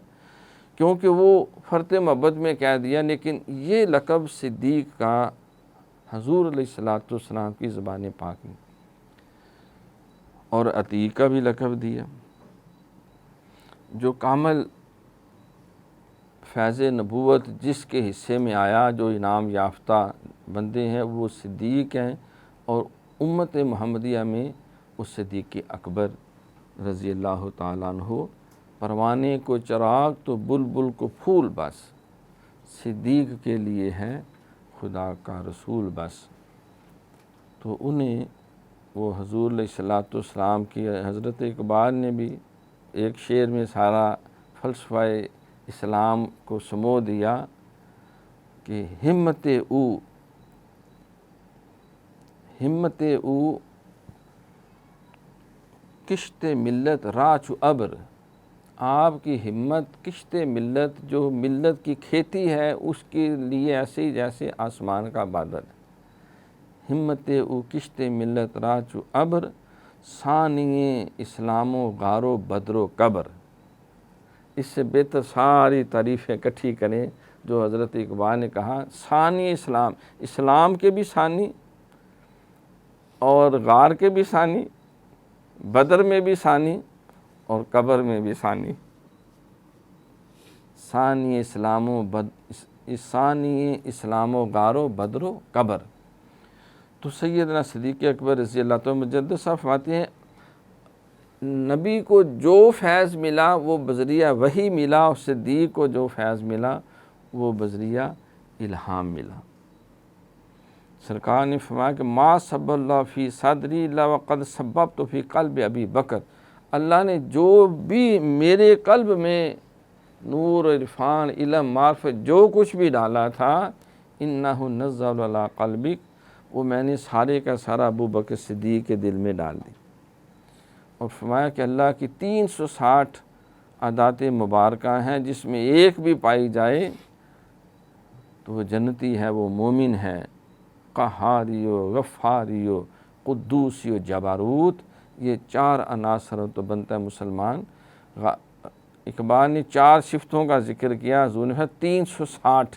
کیونکہ وہ فرط محبت میں کہہ دیا۔ لیکن یہ لقب صدیق کا حضور علیہ الصلوۃ والسلام کی زبان پاک میں، اور عتیق کا بھی لقب دیا۔ جو کامل فیض نبوت جس کے حصے میں آیا، جو انعام یافتہ بندے ہیں، وہ صدیق ہیں، اور امت محمدیہ میں وہ صدیق اکبر رضی اللہ تعالیٰ عنہ۔ پروانے کو چراغ تو بلبل کو پھول، بس صدیق کے لیے ہے خدا کا رسول بس۔ تو انہیں وہ حضور علیہ الصلوۃ والسلام کی، حضرت اقبال نے بھی ایک شعر میں سارا فلسفہ اسلام کو سمو دیا کہ ہمت او کشت ملت راچ ابر۔ آپ کی ہمت کشت ملت، جو ملت کی کھیتی ہے، اس کے لیے ایسے ہی جیسے آسمان کا بادل۔ ہمت او کشت ملت راچ ابر، ثانی اسلام و غار و بدر و قبر۔ اس سے بہتر ساری تعریفیں اکٹھی کریں جو حضرت اقبال نے کہا، ثانی اسلام، اسلام کے بھی ثانی، اور غار کے بھی ثانی، بدر میں بھی ثانی، اور قبر میں بھی ثانی۔ ثانی اسلام و غار و بدر و قبر۔ تو سیدنا صدیق اکبر رضی اللہ تعالیٰ مجدد صاحب فرماتے ہیں نبی کو جو فیض ملا وہ بذریعہ وحی ملا، اور صدیق کو جو فیض ملا وہ بذریعہ الہام ملا۔ سرکار نے فرمایا کہ ما صب اللہ فی صدری الا وقد سببت فی قلب ابی بکر، اللہ نے جو بھی میرے قلب میں نور، عرفان، علم، معرفت جو کچھ بھی ڈالا تھا، انہ نزل علی قلبک، وہ میں نے سارے کا سارا ابو بکر صدیق کے دل میں ڈال دی۔ اور فرمایا کہ اللہ کی 360 عادات مبارکہ ہیں، جس میں ایک بھی پائی جائے تو وہ جنتی ہے، وہ مومن ہے۔ قہاری و غفاری و قدوسی و جبروت، یہ 4 عناصر تو بنتا ہے مسلمان۔ اقبال نے 4 صفتوں کا ذکر کیا، حضور نے 360۔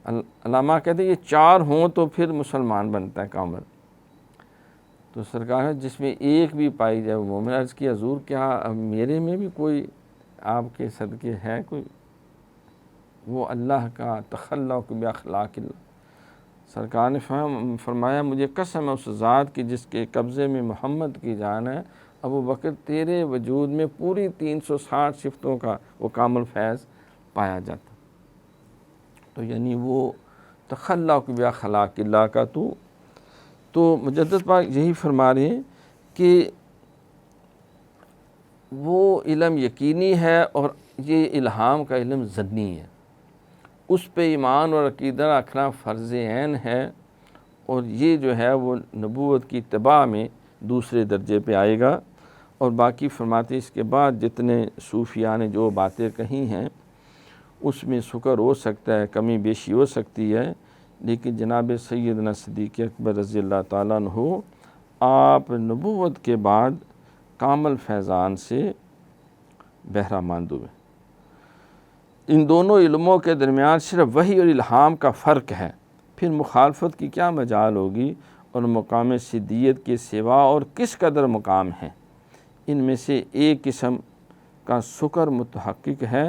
علامہ کہتے ہیں یہ 4 ہوں تو پھر مسلمان بنتا ہے کامل۔ تو سرکار ہے جس میں ایک بھی پائی جائے وہ مومن۔ عرض کی حضور کیا میرے میں بھی کوئی آپ کے صدقے ہے کوئی؟ وہ اللہ کا تخلق باخلاق اللہ۔ سرکار نے فرمایا مجھے قسم ہے اس ذات کی جس کے قبضے میں محمد کی جان ہے، ابو بکر تیرے وجود میں پوری 360 صفتوں کا وہ کامل فیض پایا جاتا۔ تو یعنی وہ تخلق باخلاق اللہ کا تو مجدد پاک یہی فرما رہے ہیں کہ وہ علم یقینی ہے اور یہ الہام کا علم ظنی ہے۔ اس پہ ایمان اور عقیدہ رکھنا فرض عین ہے، اور یہ جو ہے وہ نبوت کی اتباع میں دوسرے درجے پہ آئے گا۔ اور باقی فرماتے اس کے بعد جتنے صوفیاء نے جو باتیں کہی ہیں اس میں شکر ہو سکتا ہے، کمی بیشی ہو سکتی ہے، لیکن جناب سیدنا صدیق اکبر رضی اللہ تعالیٰ عنہ آپ نبوت کے بعد کامل فیضان سے بہرہ مند ہوئے۔ ان دونوں علموں کے درمیان صرف وحی اور الہام کا فرق ہے، پھر مخالفت کی کیا مجال ہوگی، اور مقام صدیت کے سوا اور کس قدر مقام ہے۔ ان میں سے ایک قسم کا شکر متحقق ہے،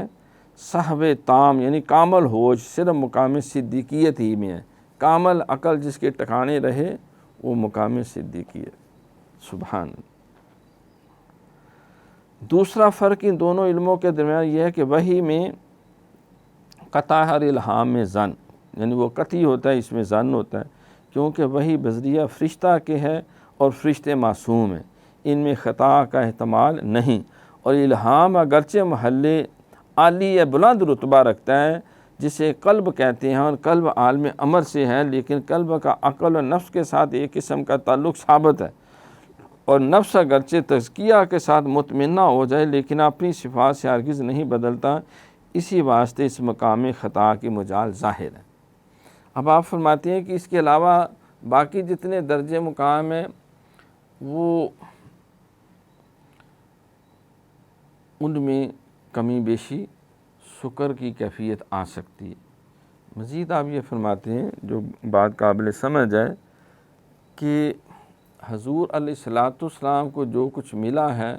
صحو تام یعنی کامل ہوش صرف مقام صدیقیت ہی میں ہے۔ کامل عقل جس کے ٹھکانے رہے وہ مقام صدیقیت۔ سبحان اللہ۔ دوسرا فرق ان دونوں علموں کے درمیان یہ ہے کہ وحی میں قطع ہر الہام میں ظن، یعنی وہ قطعی ہوتا ہے، اس میں ظن ہوتا ہے، کیونکہ وحی بذریعہ فرشتہ کے ہے اور فرشتے معصوم ہیں، ان میں خطا کا احتمال نہیں۔ اور الہام اگرچہ محل عالی یا بلند رتبہ رکھتا ہے جسے قلب کہتے ہیں، اور قلب عالم امر سے ہے، لیکن قلب کا عقل و نفس کے ساتھ ایک قسم کا تعلق ثابت ہے، اور نفس اگرچہ تزکیہ کے ساتھ مطمئنہ ہو جائے لیکن اپنی صفات سے ہرگز نہیں بدلتا، اسی واسطے اس مقام خطا کی مجال ظاہر ہے۔ اب آپ فرماتے ہیں کہ اس کے علاوہ باقی جتنے درجے مقام ہیں وہ ان میں کمی بیشی شکر کی کیفیت آ سکتی ہے۔ مزید آپ یہ فرماتے ہیں جو بات قابل سمجھ ہے کہ حضور علیہ الصلاۃ والسلام کو جو کچھ ملا ہے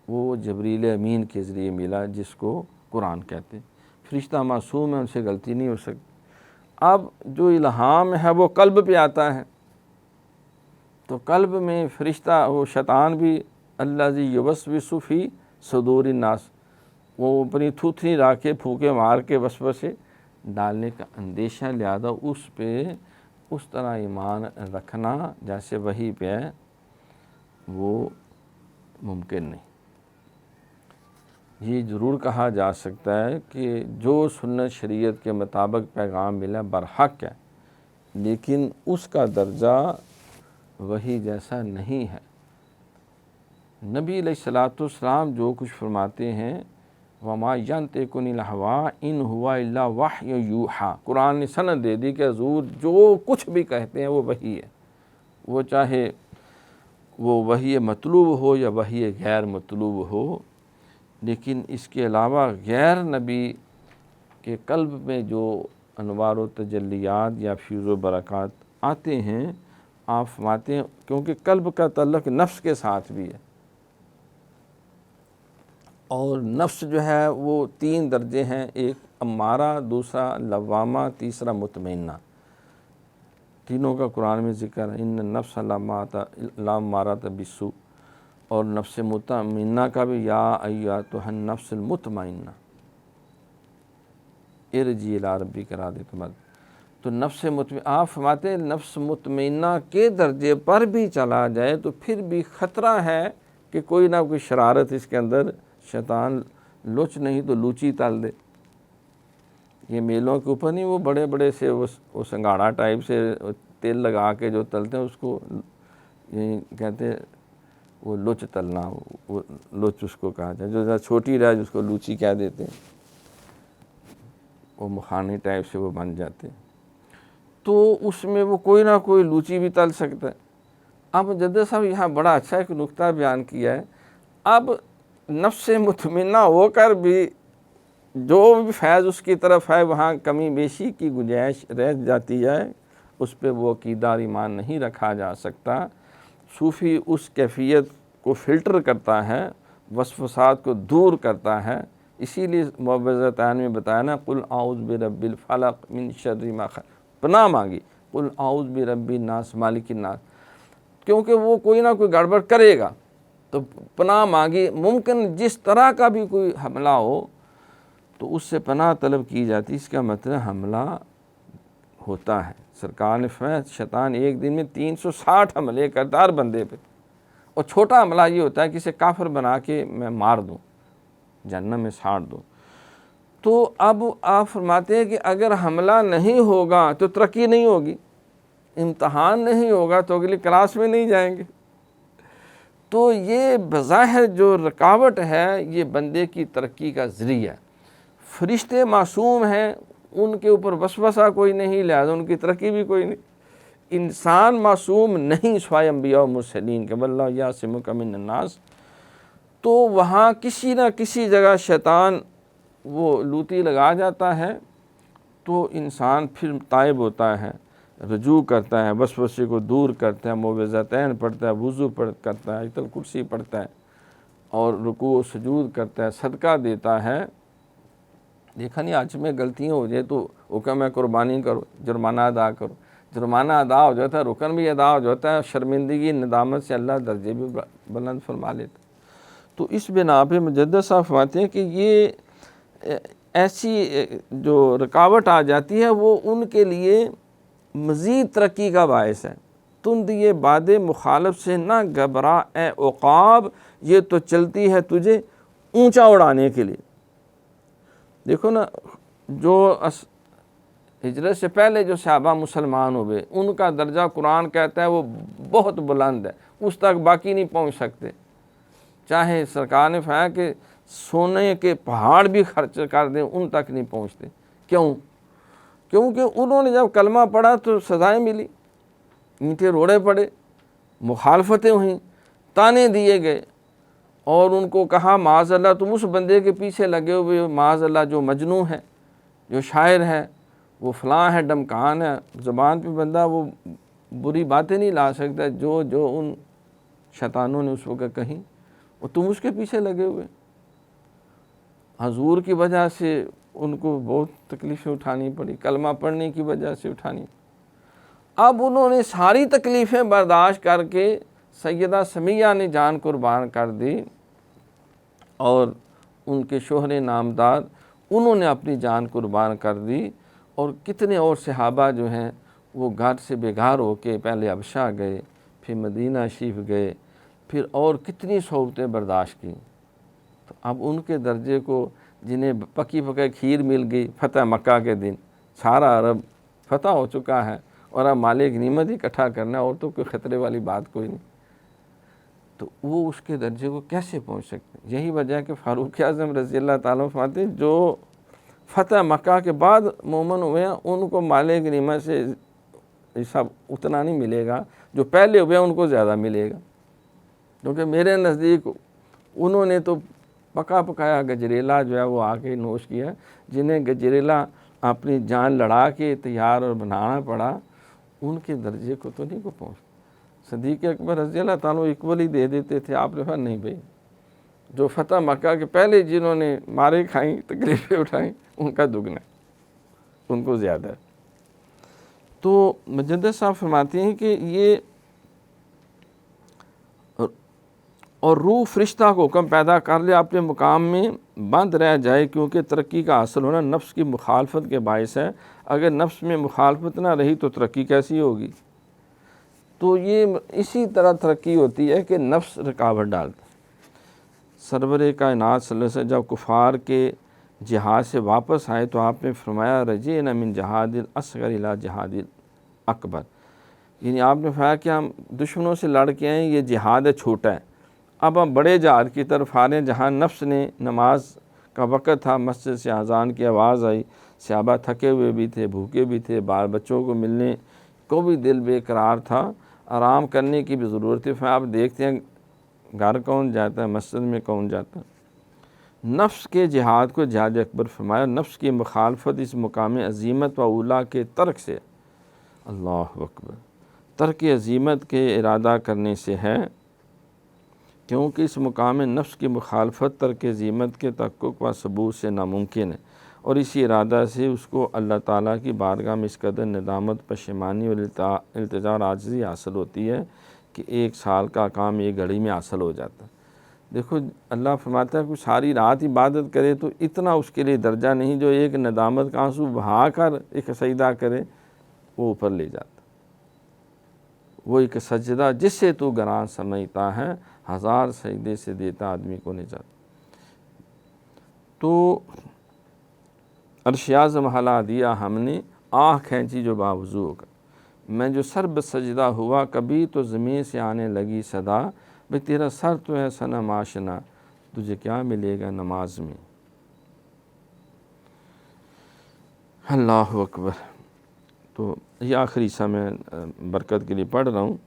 وہ جبریل امین کے ذریعے ملا، جس کو قرآن کہتے ہیں۔ فرشتہ معصوم ہے، ان سے غلطی نہیں ہو سکتی۔ اب جو الہام ہے وہ قلب پہ آتا ہے، تو قلب میں فرشتہ وہ شیطان بھی الذی یوسوس فی صدور الناس، وہ اپنی تھوتھی لا کے پھونکے مار کے وسوسے ڈالنے کا اندیشہ، لہذا اس پہ اس طرح ایمان رکھنا جیسے وحی پہ ہے وہ ممکن نہیں۔ یہ ضرور کہا جا سکتا ہے کہ جو سنت شریعت کے مطابق پیغام ملا برحق ہے، لیکن اس کا درجہ وحی جیسا نہیں ہے۔ نبی علیہ الصلاۃ والسلام جو کچھ فرماتے ہیں وما ينطق عن الهوى ان هو الا وحی یوحی، قرآن نے سند دے دی کہ حضور جو کچھ بھی کہتے ہیں وہ وحی ہے، وہ چاہے وہ وحی مطلوب ہو یا وحی غیر مطلوب ہو۔ لیکن اس کے علاوہ غیر نبی کے قلب میں جو انوار و تجلیات یا فیض و برکات آتے ہیں، آپ فرماتے ہیں کیونکہ قلب کا تعلق نفس کے ساتھ بھی ہے، اور نفس جو ہے وہ 3 درجے ہیں، ایک امارہ، دوسرا لوامہ، تیسرا مطمئنہ۔ تینوں کا قرآن میں ذکر ہے، ان النفس لامارۃ بالسوء، اور نفس مطمئنہ کا بھی یا ایتھا النفس المطمئنہ ارجعی الی ربک راضیۃ مرضیہ۔ تو نفس مطمئنہ، آپ فرماتے ہیں نفس مطمئنہ کے درجے پر بھی چلا جائے تو پھر بھی خطرہ ہے کہ کوئی نہ کوئی شرارت اس کے اندر شیطان لوچ نہیں تو لوچی تل دے۔ یہ میلوں کے اوپر نہیں وہ بڑے بڑے سے وہ سنگھاڑا ٹائپ سے تیل لگا کے جو تلتے ہیں اس کو یہی کہتے ہیں وہ لوچ تلنا، وہ لوچ اس کو کہا جائے، جو ذرا چھوٹی رہے جس کو لوچی کہہ دیتے ہیں، وہ مکھانے ٹائپ سے وہ بن جاتے ہیں، تو اس میں وہ کوئی نہ کوئی لوچی بھی تل سکتا ہے۔ اب مجدد صاحب یہاں بڑا اچھا ایک نقطہ بیان کیا ہے، اب نفس مطمئنہ ہو کر بھی جو بھی فیض اس کی طرف ہے وہاں کمی بیشی کی گنجائش رہ جاتی ہے، اس پہ وہ عقیدہ اور ایمان نہیں رکھا جا سکتا۔ صوفی اس کیفیت کو فلٹر کرتا ہے، وسوسات کو دور کرتا ہے، اسی لیے معوذتین میں بتایا نا، قل اعوذ برب الفلق من شر ما خلق، پناہ مانگی، قل اعوذ برب الناس مالک الناس، کیونکہ وہ کوئی نہ کوئی گڑبڑ کرے گا، تو پناہ مانگی۔ ممکن جس طرح کا بھی کوئی حملہ ہو تو اس سے پناہ طلب کی جاتی، اس کا مطلب حملہ ہوتا ہے۔ سرکار نے فرمایا شیطان ایک دن میں 360 حملے کرتا ہر بندے پہ، اور چھوٹا حملہ یہ ہوتا ہے کہ اسے کافر بنا کے میں مار دوں، جہنم میں ساڑ دوں۔ تو اب آپ فرماتے ہیں کہ اگر حملہ نہیں ہوگا تو ترقی نہیں ہوگی، امتحان نہیں ہوگا تو اگلی کلاس میں نہیں جائیں گے۔ تو یہ بظاہر جو رکاوٹ ہے یہ بندے کی ترقی کا ذریعہ ہے۔ فرشتے معصوم ہیں، ان کے اوپر وسوسہ کوئی نہیں، لہذا ان کی ترقی بھی کوئی نہیں۔ انسان معصوم نہیں سوائے انبیاء و مرسلین کے، واللہ یعصمک من الناس۔ تو وہاں کسی نہ کسی جگہ شیطان وہ لوتی لگا جاتا ہے، تو انسان پھر تائب ہوتا ہے، رجوع کرتا ہے، وسوسے کو دور کرتا ہے، معوذتین پڑھتا ہے، وضو کرتا ہے، آیت الکرسی پڑھتا ہے، اور رکوع و سجود کرتا ہے، صدقہ دیتا ہے۔ دیکھا نہیں آج میں غلطیاں ہو جائے تو حکم ہے قربانی کرو، جرمانہ ادا کرو، جرمانہ ادا ہو جاتا ہے، رکن بھی ادا ہو جاتا ہے، شرمندگی ندامت سے اللہ درجے بھی بلند فرما لیتا ہے۔ تو اس بنا پہ مجدد صاحب فرماتے ہیں کہ یہ ایسی جو رکاوٹ آ جاتی ہے وہ ان کے لیے مزید ترقی کا باعث ہے۔ تند یہ باد مخالف سے نہ گھبرا اے عقاب، یہ تو چلتی ہے تجھے اونچا اڑانے کے لیے۔ دیکھو نا، جو ہجرت سے پہلے جو صحابہ مسلمان ہوئے ان کا درجہ قرآن کہتا ہے وہ بہت بلند ہے، اس تک باقی نہیں پہنچ سکتے۔ چاہے سرکار نے فرمایا کہ سونے کے پہاڑ بھی خرچ کر دیں ان تک نہیں پہنچتے۔ کیوں؟ کیونکہ انہوں نے جب کلمہ پڑھا تو سزائیں ملی، اینٹیں روڑے پڑے، مخالفتیں ہوئیں، تانے دیے گئے، اور ان کو کہا معاذ اللہ تم اس بندے کے پیچھے لگے ہوئے، معاذ اللہ جو مجنون ہے، جو شاعر ہے، وہ فلاں ہے، ڈمکان ہے، زبان پہ بندہ وہ بری باتیں نہیں لا سکتا جو ان شیطانوں نے اس وقت کہیں، اور تم اس کے پیچھے لگے ہوئے۔ حضور کی وجہ سے ان کو بہت تکلیفیں اٹھانی پڑی، کلمہ پڑھنے کی وجہ سے اٹھانی۔ اب انہوں نے ساری تکلیفیں برداشت کر کے سیدہ سمیہ نے جان قربان کر دی، اور ان کے شوہر نامدار انہوں نے اپنی جان قربان کر دی، اور کتنے اور صحابہ جو ہیں وہ گھر سے بیگار ہو کے پہلے حبشہ گئے، پھر مدینہ شریف گئے، پھر اور کتنی صعوبتیں برداشت کی۔ تو اب ان کے درجے کو جنہیں پکی پکائی کھیر مل گئی فتح مکہ کے دن، سارا عرب فتح ہو چکا ہے، اور اب مالک غنیمت اکٹھا کرنا ہے، اور تو کوئی خطرے والی بات کوئی نہیں، تو وہ اس کے درجے کو کیسے پہنچ سکتے ہیں؟ یہی وجہ ہے کہ فاروق اعظم رضی اللہ تعالیٰ عنہ فرماتے ہیں جو فتح مکہ کے بعد مومن ہوئے ہیں ان کو مال غنیمت سے سب اتنا نہیں ملے گا، جو پہلے ہوئے ہیں ان کو زیادہ ملے گا، کیونکہ میرے نزدیک انہوں نے تو پکا پکایا گجریلا جو ہے وہ آ کے نوش کیا، جنہیں گجریلا اپنی جان لڑا کے تیار اور بنانا پڑا، ان کے درجے کو تو نہیں کو پہنچ۔ صدیق اکبر رضی اللہ تعالیٰ اکول ہی دے دیتے تھے، آپ نے فرمایا نہیں بھائی، جو فتح مکہ کے پہلے جنہوں نے مارے کھائیں تکلیفیں اٹھائیں ان کا دگنا ہے، ان کو زیادہ ہے۔ تو مجدد صاحب فرماتے ہیں کہ یہ اور روح فرشتہ کو حکم پیدا کر لے اپنے مقام میں بند رہ جائے، کیونکہ ترقی کا حاصل ہونا نفس کی مخالفت کے باعث ہے۔ اگر نفس میں مخالفت نہ رہی تو ترقی کیسی ہوگی؟ تو یہ اسی طرح ترقی ہوتی ہے کہ نفس رکاوٹ ڈالتا ہے۔ سرور کائنات صلی اللہ علیہ وسلم جب کفار کے جہاد سے واپس آئے تو آپ نے فرمایا رجعنا من جہاد الاصغر الی جہاد الاکبر، یعنی آپ نے فرمایا کہ ہم دشمنوں سے لڑ کے آئے، یہ جہاد ہے چھوٹا ہے، اب ہم بڑے جہاد کی طرف آ رہے ہیں جہاں نفس نے نماز کا وقت تھا، مسجد سے اذان کی آواز آئی، صحابہ تھکے ہوئے بھی تھے، بھوکے بھی تھے، بال بچوں کو ملنے کو بھی دل بے قرار تھا، آرام کرنے کی بھی ضرورت ہے۔ پھر آپ دیکھتے ہیں گھر کون جاتا ہے، مسجد میں کون جاتا ہے۔ نفس کے جہاد کو جہاد اکبر فرمایا، نفس کی مخالفت اس مقام عظیمت و اولا کے ترک سے، اللہ اکبر، ترک عظیمت کے ارادہ کرنے سے ہے، کیونکہ اس مقام نفس کی مخالفت ترک عظیمت کے تحقق و ثبوت سے ناممکن ہے، اور اسی ارادہ سے اس کو اللہ تعالیٰ کی بارگاہ میں اس قدر ندامت، پشیمانی اور التجا اور عاجزی حاصل ہوتی ہے کہ 1 سال کا کام 1 گھڑی میں حاصل ہو جاتا ہے۔ دیکھو اللہ فرماتا ہے کہ ساری رات عبادت کرے تو اتنا اس کے لیے درجہ نہیں جو ایک ندامت کا آنسو بہا کر ایک سجدہ کرے وہ اوپر لے جاتا۔ وہ ایک سجدہ جس سے تو گراں سمجھتا ہے، 1000 سجدے سے دیتا آدمی کو نجات۔ تو عرش اعظم ہلا دیا ہم نے، آنکھ کھینچی جو باوضو ہو کر، میں جو سر بہ سجدہ ہوا، کبھی تو زمین سے آنے لگی صدا، بھئی تیرا سر تو ہے صنم آشنا، تجھے کیا ملے گا نماز میں۔ اللہ اکبر۔ تو یہ آخری حصہ میں برکت کے لیے پڑھ رہا ہوں۔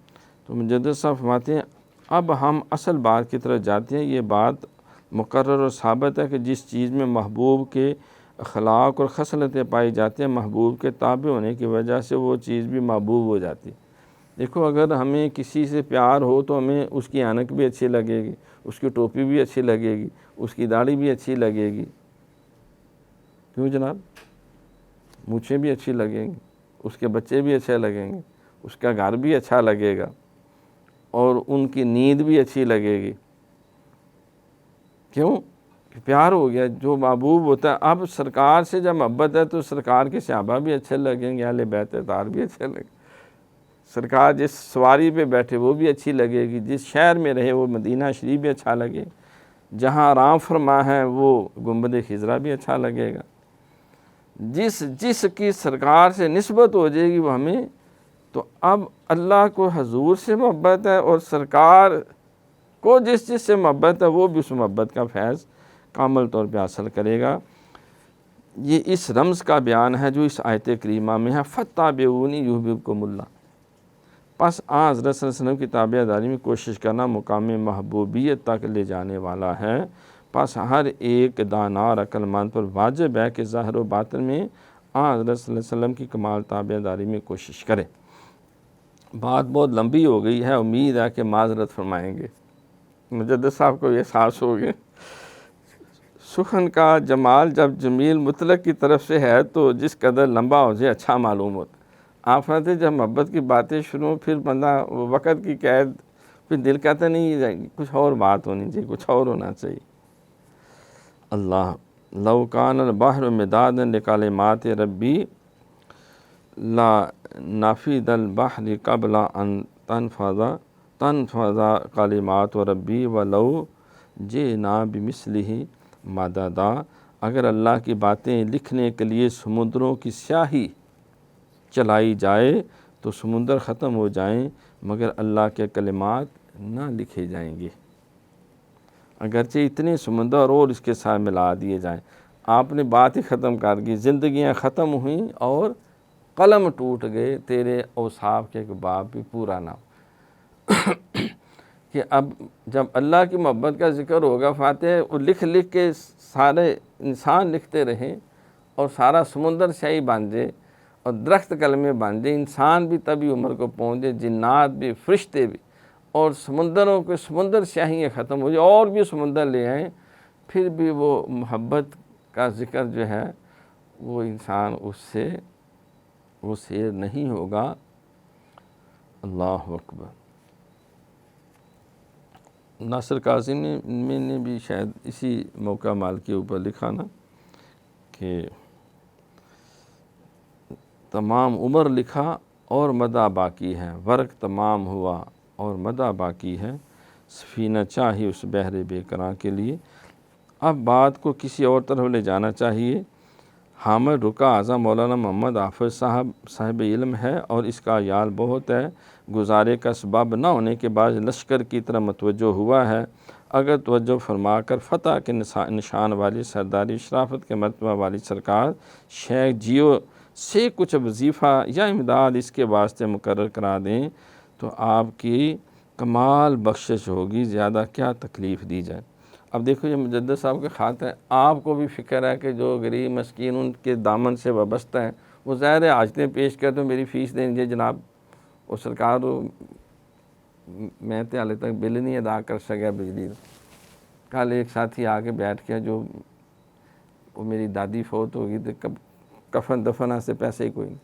تو مجدد صاحب فرماتے ہیں اب ہم اصل بات کی طرف جاتے ہیں۔ یہ بات مقرر اور ثابت ہے کہ جس چیز میں محبوب کے اخلاق اور خصلتیں پائی جاتی ہیں، محبوب کے تابع ہونے کی وجہ سے وہ چیز بھی محبوب ہو جاتی ہے۔ دیکھو اگر ہمیں کسی سے پیار ہو تو ہمیں اس کی عنق بھی اچھی لگے گی، اس کی ٹوپی بھی اچھی لگے گی، اس کی داڑھی بھی اچھی لگے گی، کیوں جناب؟ مونچھیں بھی اچھی لگیں گی، اس کے بچے بھی اچھے لگیں گے، اس کا گھر بھی اچھا لگے گا، اور ان کی نیند بھی اچھی لگے گی۔ کیوں؟ پیار ہو گیا، جو محبوب ہوتا ہے۔ اب سرکار سے جب محبت ہے تو سرکار کے صحابہ بھی اچھے لگیں گے، اہل بیت اطہار بھی اچھے لگیں گے، سرکار جس سواری پہ بیٹھے وہ بھی اچھی لگے گی، جس شہر میں رہے وہ مدینہ شریف بھی اچھا لگے، جہاں آرام فرما ہے وہ گنبد خضرا بھی اچھا لگے گا۔ جس کی سرکار سے نسبت ہو جائے گی وہ ہمیں، تو اب اللہ کو حضور سے محبت ہے اور سرکار کو جس سے محبت ہے وہ بھی اس محبت کا فیض کامل طور پہ حاصل کرے گا۔ یہ اس رمز کا بیان ہے جو اس آیت کریمہ میں ہے، فَاتَّبِعُونِی یُحْبِبْکُمُ اللَّہ۔ پس حضرت صلی اللہ علیہ وسلم کی تابع داری میں کوشش کرنا مقام محبوبیت تک لے جانے والا ہے۔ پس ہر ایک دانا اور عقل مند پر واجب ہے کہ ظاہر و باطن میں حضرت صلی اللہ علیہ وسلم کی کمال تابع داری میں کوشش کرے۔ بات بہت لمبی ہو گئی ہے، امید ہے کہ معذرت فرمائیں گے۔ مجدد صاحب کو یہ احساس ہو گیا سخن کا جمال جب جمیل مطلق کی طرف سے ہے تو جس قدر لمبا ہو جائے اچھا معلوم ہوتا ہے۔ آپ فرماتے جب محبت کی باتیں شروع ہوں پھر بندہ وقت کی قید، پھر دل کہتا نہیں کچھ اور بات ہونی چاہیے، کچھ اور ہونا چاہیے۔ اللہ لو کان البحر مدادا لکلمات ربی لا نفد البحر قبل ان تنفذ کلمات ربی ولو جئنا بمثلہ مددا۔ اگر اللہ کی باتیں لکھنے کے لیے سمندروں کی سیاہی چلائی جائے تو سمندر ختم ہو جائیں مگر اللہ کے کلمات نہ لکھے جائیں گے، اگرچہ اتنے سمندر اور اس کے ساتھ ملا دیے جائیں۔ آپ نے بات ہی ختم کر دی، زندگیاں ختم ہوئیں اور قلم ٹوٹ گئے، تیرے اوصاف کے باب بھی پورا نہ ہو۔ کہ اب جب اللہ کی محبت کا ذکر ہوگا فاتح، وہ لکھ کے سارے انسان لکھتے رہیں اور سارا سمندر سیاہی بن جائے اور درخت کلمے بن جائے، انسان بھی تبھی عمر کو پہنچ جائے، جنات بھی، فرشتے بھی، اور سمندروں کے سمندر سیاہیاں ختم ہو جائے اور بھی سمندر لے آئیں، پھر بھی وہ محبت کا ذکر جو ہے وہ انسان اس سے وہ سیر نہیں ہوگا۔ اللہ اکبر۔ ناصر کاظم نے بھی شاید اسی موقع مال کے اوپر لکھا نا کہ تمام عمر لکھا اور مدہ باقی ہے، ورق تمام ہوا اور مدہ باقی ہے، سفینہ چاہیے اس بحر بے کراں کے لیے۔ اب بات کو کسی اور طرف لے جانا چاہیے۔ حامد رکا اعظم مولانا محمد حافظ صاحب علم ہے اور اس کا عیال بہت ہے، گزارے کا سبب نہ ہونے کے بعد لشکر کی طرح متوجہ ہوا ہے۔ اگر توجہ فرما کر فتح کے نشان والی سرداری شرافت کے مرتبہ والی سرکار شیخ جیو سے کچھ وظیفہ یا امداد اس کے واسطے مقرر کرا دیں تو آپ کی کمال بخشش ہوگی، زیادہ کیا تکلیف دی جائے۔ اب دیکھو یہ مجدد صاحب کے خط ہے، آپ کو بھی فکر ہے کہ جو غریب مسکین ان کے دامن سے وابستہ ہیں وہ ظاہر حاجتیں پیش کر تو میری فیس دیں گے جناب، وہ سرکار میں تے حالے تک بل نہیں ادا کر سکیا بجلی۔ کل ایک ساتھی آ کے بیٹھ گیا جو وہ میری دادی فوت ہوگی تو کفن دفن سے پیسے ہی کوئی نہیں۔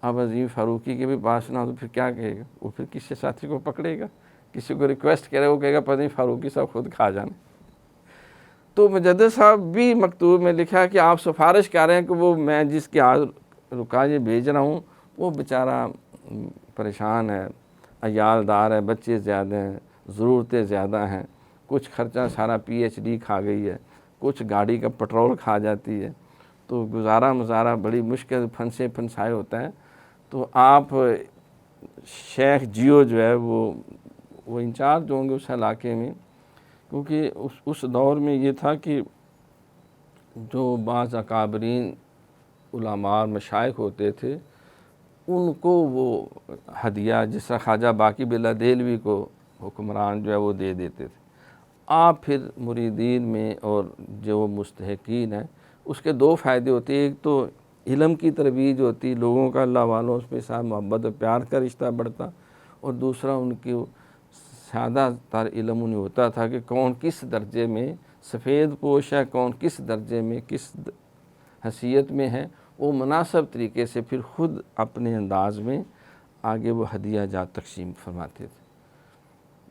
اب عظیم فاروقی کے بھی پاس نہ ہو تو پھر کیا کہے گا؟ وہ پھر کسی ساتھی کو پکڑے گا، کسی کو ریکویسٹ کرے، وہ کہے گا پتہ نہیں فاروقی صاحب خود کھا جانے۔ تو مجدد صاحب بھی مکتوب میں لکھا کہ آپ سفارش کر رہے ہیں کہ وہ میں جس کے رکا یہ بھیج رہا ہوں وہ بیچارہ پریشان ہے، عیال دار ہے، بچے زیادہ ہیں، ضرورتیں زیادہ ہیں، کچھ خرچہ سارا PhD کھا گئی ہے، کچھ گاڑی کا پٹرول کھا جاتی ہے، تو گزارا مزارا بڑی مشکل پھنسائے ہوتا ہے۔ تو آپ شیخ جیو جو ہے وہ انچارج ہوں گے اس علاقے میں، کیونکہ اس دور میں یہ تھا کہ جو بعض اکابرین علماء مشائخ ہوتے تھے ان کو وہ ہدیہ جس طرح خواجہ باقی باللہ دہلوی کو حکمران جو ہے وہ دے دیتے تھے۔ آپ پھر مریدین میں اور جو مستحقین ہیں اس کے دو فائدے ہوتے ہیں، ایک تو علم کی ترویج ہوتی، لوگوں کا اللہ والوں اس پہ ساتھ محبت و پیار کا رشتہ بڑھتا، اور دوسرا ان کی سادہ تر علم انہیں ہوتا تھا کہ کون کس درجے میں سفید پوش ہے، کون کس درجے میں کس حیثیت میں ہے، وہ مناسب طریقے سے پھر خود اپنے انداز میں آگے وہ ہدیہ جات تقسیم فرماتے تھے۔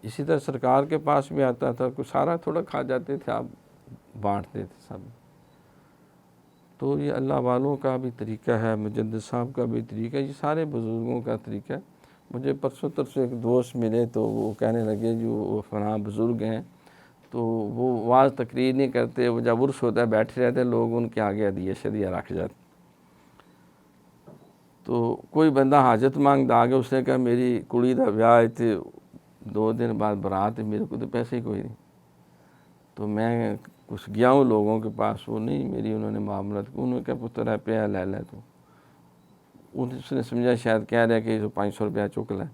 اسی طرح سرکار کے پاس بھی آتا تھا، کوئی سارا تھوڑا کھا جاتے تھے، آپ بانٹتے تھے سب۔ تو یہ اللہ والوں کا بھی طریقہ ہے، مجدد صاحب کا بھی طریقہ ہے، یہ سارے بزرگوں کا طریقہ ہے۔ مجھے پرسوں ترسوں ایک دوست ملے تو وہ کہنے لگے جو وہ فلاں بزرگ ہیں تو وہ واعظ تقریر نہیں کرتے، وہ جب عرس ہوتا ہے بیٹھے رہتے ہیں، لوگ ان کے آگے ہدیہ شدیہ رکھ جاتے۔ تو کوئی بندہ حاجت مانگ آ گیا، اس نے کہا میری کڑی دا بیاہ تھے 2 دن بعد برات ہے، میرے کو تو پیسے ہی کوئی نہیں۔ تو میں کچھ گیا ہوں لوگوں کے پاس، وہ نہیں میری انہوں نے معاملت کو، انہوں نے کہا پتر روپیہ لے لے تو اس نے سمجھا شاید کہہ رہا کہ 500 روپیہ چک لے،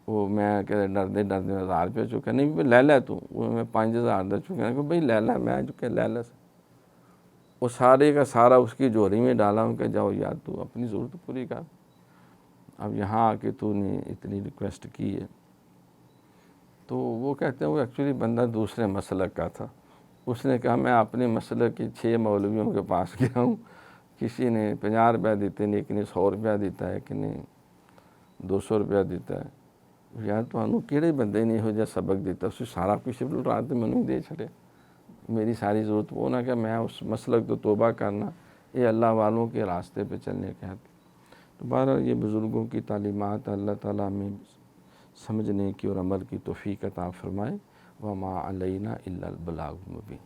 وہ میں کہ ڈردے 1000 روپیہ چکا، نہیں لے لے تو، وہ میں 5000 دا چکا، کہ بھائی لے لے، میں چکے لے لے۔ وہ سارے کا سارا اس کی جوری میں ڈالا ہوں کہ جاؤ یار تو اپنی ضرورت پوری کر، اب یہاں آ کے تو نے اتنی ریکویسٹ کی ہے۔ تو وہ کہتے ہیں وہ ایکچولی بندہ دوسرے مسلک کا تھا، اس نے کہا میں اپنے مسلک کی 6 مولویوں کے پاس گیا ہوں، کسی نے 50 روپیہ دیتے ہیں، ایک نے 100 روپیہ دیتا ہے، ایک نے 200 روپیہ دیتا ہے۔ یار تو کہڑے بندے نے ہو جا سبق دیتا، اس سے سارا کچھ رات میں نہیں دے چھڑے، میری ساری ضرورت وہ نہ کہ میں اس مسلک تو توبہ کرنا، یہ اللہ والوں کے راستے پہ چلنے کے حق۔ دوبارہ یہ بزرگوں کی تعلیمات اللہ تعالیٰ میں سمجھنے کی اور عمل کی توفیق عطا فرمائے۔ وما علینا الا البلاغ المبین۔